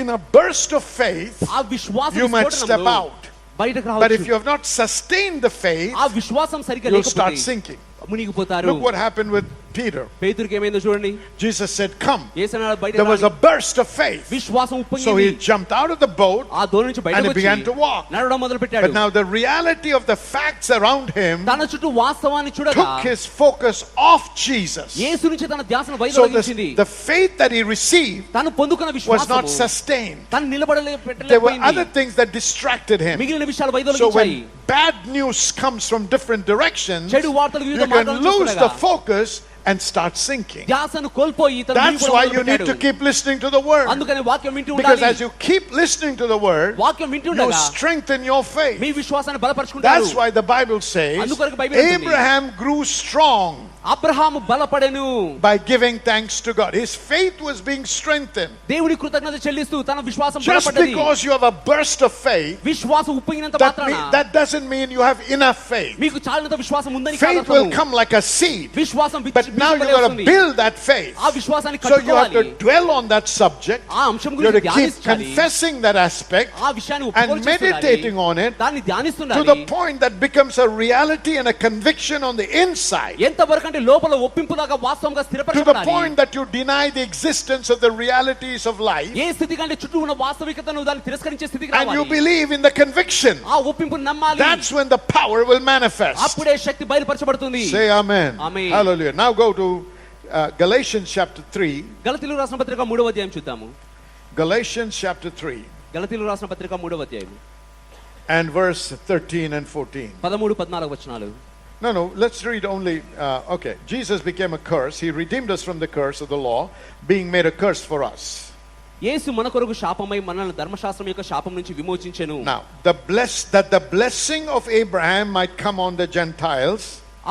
in a burst of faith, ఆ విశ్వాసం you might step స్ఫోటనంలో out. బయటకు But if రావచ్చు. you have not sustained the faith, ఆ విశ్వాసం సరిగ్గా you'll start లేకపోతే sinking. మునిగిపోతారు. Look what happened with Peter. పేతురుకి ఏమైందో చూడండి. Jesus said, come. యేసన్నాడు బయటకు There was a రాని. burst of faith. విశ్వాసం So ఉప్పొంగింది. he jumped out of the boat ఆ దోణి నుంచి and బయటకు he began to వచ్చి walk. నడవడం మొదలుపెట్టాడు. But now the reality of the facts around him తన చుట్టూ వాస్తవాన్ని చూడగా took his focus off Jesus. యేసు నుంచి తన ధ్యాసను So వైదొలగించింది. the faith that he received తను పొందుకున్న was not విశ్వాసము sustained. తను There were నిలబడలేకపోయింది. other things that distracted him. మిగిలిన విషయాలు So వైదొలగించాయి. when bad news comes from different directions, చెడు వార్తలు you వివిధ can మార్గాలను lose the చూస్తుండగా focus and start sinking. ధ్యాసను కోల్పోయి తను That's మునిగిపోవడం why you need to మొదలుపెట్టాడు. keep listening to the word. అందుకని వాక్యం వింటూ Because ఉండాలి. as you keep listening to the word, వాక్యం you వింటుండగా strengthen your faith. మీ విశ్వాసాన్ని బలపరుచుకుంటారు. That's why the Bible says అందుకొరకు బైబిల్ అంటుంది. Abraham grew strong అబ్రహాము బలపడెను. by giving thanks to God. His faith was being strengthened. దేవుని కృతజ్ఞత చెల్లిస్తూ తన విశ్వాసం Just బలపడ్డది. because you have a burst of faith, విశ్వాసం ఉప్పొంగినంత మాత్రాన that doesn't mean you have enough faith. మీకు చాలినంత విశ్వాసం ఉందని Faith కాదు will అర్థము. come like a seed. విశ్వాసం But now you've got to build that faith. ఆ విశ్వాసాన్ని So you have to కట్టుకోవాలి. dwell on that subject. ఆ అంశం You have గురించి to keep ధ్యానించాలి. confessing that aspect ఆ విషయాన్ని and ఒప్పుకోలు meditating చేస్తుండాలి. on it దాన్ని to the ధ్యానిస్తుండాలి. point that becomes a reality and a conviction on the inside. ఎంతవరకు అంటే లోపల ఒప్పింపు దాకా వాస్తవంగా To the స్థిరపరచబడాలి. point that you deny the existence of the realities of life ఏ స్థితి కంటే చుట్టూ ఉన్న వాస్తవికతను దాన్ని తిరస్కరించే స్థితికి and you రావాలి. believe in the conviction. ఆ ఒప్పింపును నమ్మాలి. That's when the power will manifest. అప్పుడే శక్తి బయలుపరచబడుతుంది. Say amen. Amen. Hallelujah. Now go to Galatians chapter 3. గలతీయులకు రాసిన పత్రిక 3వ అధ్యాయం చూద్దాము. Galatians chapter 3 గలతీయులకు రాసిన పత్రిక 3వ అధ్యాయం and verse 13 and 14. 13 14 వచనాలు. No, let's read only, okay. Jesus became a curse. He redeemed us from the curse of the law, being made a curse for us. యేసు మన కొరకు శాపమై మనల్ని ధర్మశాస్త్రం యొక్క శాపం నుంచి విమోచించెను. Now, the blessing of Abraham might come on the Gentiles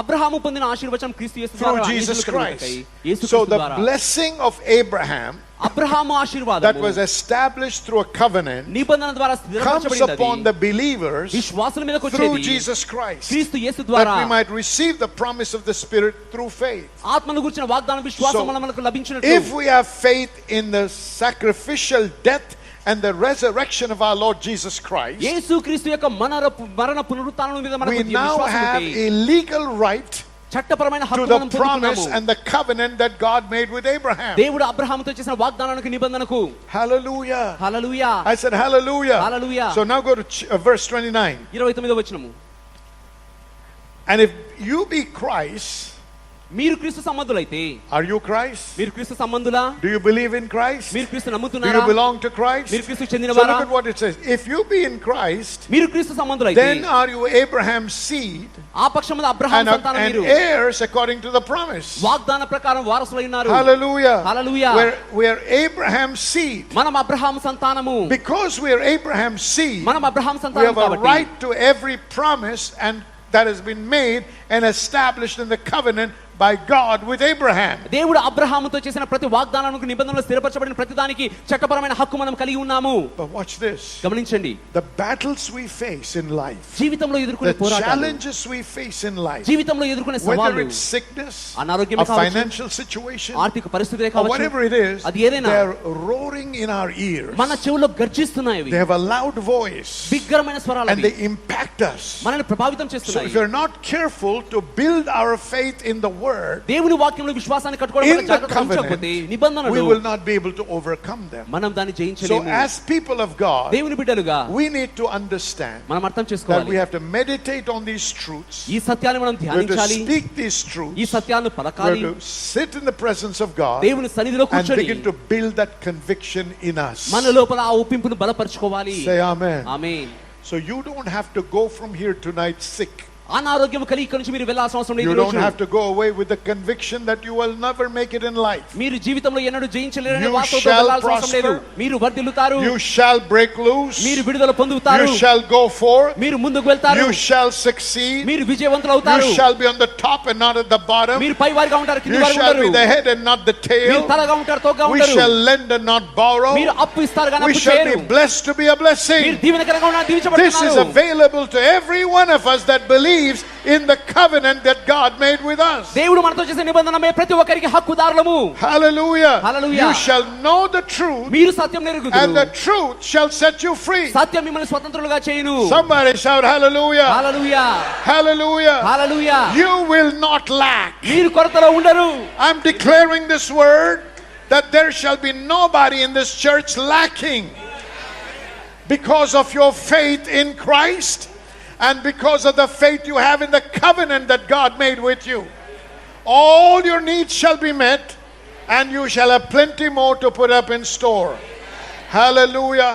Abraham పొందిన ఆశీర్వచనం క్రీస్తు యేసు through ద్వారా Jesus Christ. యేసు So క్రీస్తు the ద్వారా blessing of Abraham Abraham that ఆశీర్వాదము was established through a covenant నిబంధన ద్వారా comes స్థిరపరచబడినది. upon the believers విశ్వాసుల మీదకు through వచ్చేది Jesus Christ, క్రీస్తు యేసు that ద్వారా. we might receive the promise of the Spirit through faith. ఆత్మను గురించిన వాగ్దానం విశ్వాసం So, వలన మనకు లభించినట్లు. If we have faith in the sacrificial death and the resurrection of our Lord Jesus Christ, యేసుక్రీస్తు యొక్క మరణ పునరుత్థానం మీద మనకు we now have a legal right చట్టపరమైన to హక్కు the మనం promise పొందుకున్నాము. and the covenant that God made with Abraham. దేవుడు అబ్రహాముతో చేసిన వాగ్దానానికి నిబంధనకు. Hallelujah. Hallelujah. I said hallelujah. Hallelujah. So now go to verse 29. 29వ వచనము. And if you be Christ, మీరు క్రీస్తు సంబంధులైతే, are you Christ? మీరు క్రీస్తు సంబంధులా? Do you believe in Christ? మీరు క్రీస్తు Do నమ్ముతున్నారా? you belong to Christ? మీరు క్రీస్తు So చెందినవారా? look at what it says. If you be in Christ, మీరు క్రీస్తు సంబంధులైతే, then are you Abraham's seed ఆ పక్షమున అబ్రహాము సంతానం and మీరు, heirs according to the promise. వాగ్దాన ప్రకారం వారసులై ఉన్నారు. Hallelujah. Hallelujah. We are Abraham's seed. మనం అబ్రహాము సంతానము. Because we are Abraham's seed, మనం అబ్రహాము we సంతానం have a కాబట్టి right to every promise and that has been made and established in the covenant by God with Abraham. దేవుడు అబ్రహాముతో చేసిన ప్రతి వాగ్దానానికి నిబంధనలు స్థిరపరచబడిన ప్రతి దానికి చట్టపరమైన హక్కు మనం కలిగి ఉన్నాము. But watch this. గమనించండి. The battles we face in life, జీవితంలో ఎదుర్కొనే the పోరాటాలు, challenges we face in life, జీవితంలో ఎదుర్కొనే whether సవాళ్లు, it's sickness, అనారోగ్యం a కావచ్చు, financial situation, ఆర్థిక పరిస్థితులే or కావచ్చు, whatever it is, అది ఏదైనా, they're roaring in our ears. మన చెవుల్లో గర్జిస్తున్నాయి అవి. They have a loud voice బిగ్గరమైన స్వరాలు and అవి. they impact us. మనల్ని ప్రభావితం So చేస్తున్నాయి. if you're not careful to build our faith in the word, దేవుని వాక్యంలో విశ్వాసాన్ని కట్టుకోవడం in వల్ల the జాగ్రత్తగా ఉంచకపోతే covenant, we నిబంధనలు will not be able to overcome them. మనం దాన్ని So జయించలేము. as people of God, దేవుని బిడ్డలుగా we need to understand మనం అర్థం that చేసుకోవాలి. we have to meditate on these truths. ఈ సత్యాన్ని మనం We have to ధ్యానించాలి. speak these ఈ truths. సత్యాలను We పలకాలి. have to sit in the presence of God దేవుని సన్నిధిలో and కూర్చొని begin to build that conviction in us. మన లోపల ఆ ఒప్పింపును బలపరచుకోవాలి. Say amen. Amen. So you don't have to go from here tonight sick. అనారోగ్యం కలిగి ఇక్కడి నుంచి మీరు వెళ్ళాల్సిన అవసరం లేదు. You ఈ don't రోజు have to go away with the conviction that you will never make it in life. మీరు జీవితంలో ఎన్నడూ జయించలేరనే You వాస్తవంతో shall వెళ్ళాల్సిన అవసరం లేదు. prosper. మీరు వర్ధిల్లుతారు. You shall break loose. మీరు విడుదల పొందుతారు. You shall go forth. మీరు ముందుకు వెళ్తారు. You shall succeed. మీరు విజయవంతులు అవుతారు. You shall be on the top and not at the bottom. మీరు పైవారిగా ఉంటారు, కింది You వారిగా shall be ఉంటారు. the head and not the మీరు tail. తలగా ఉంటారు, తోకగా We ఉంటారు. shall lend and not borrow. మీరు అప్పు ఇస్తారు కానీ We అప్పు shall చేయరు. be blessed to be a మీరు blessing. దీవెనకరంగా ఉన్నారు, This is దీవించబడుతున్నారు. available to every one of us that believes in the covenant that God made with us. దేవుడు మనతో చేసిన నిబంధనమే ప్రతి ఒక్కరికి హక్కుదారులము. Hallelujah. Hallelujah. You shall know the truth మీరు సత్యం and నెరుగుదురు. the truth shall set you free. సత్యం మిమ్మల్ని స్వతంత్రులుగా చేయును. Somebody shout hallelujah. Hallelujah. Hallelujah. Hallelujah. You will not lack. మీరు కొరతలో ఉండరు. I'm declaring this word that there shall be nobody in this church lacking because of your faith in Christ and because of the faith you have in the covenant that God made with you. All your needs shall be met and you shall have plenty more to put up in store. Hallelujah.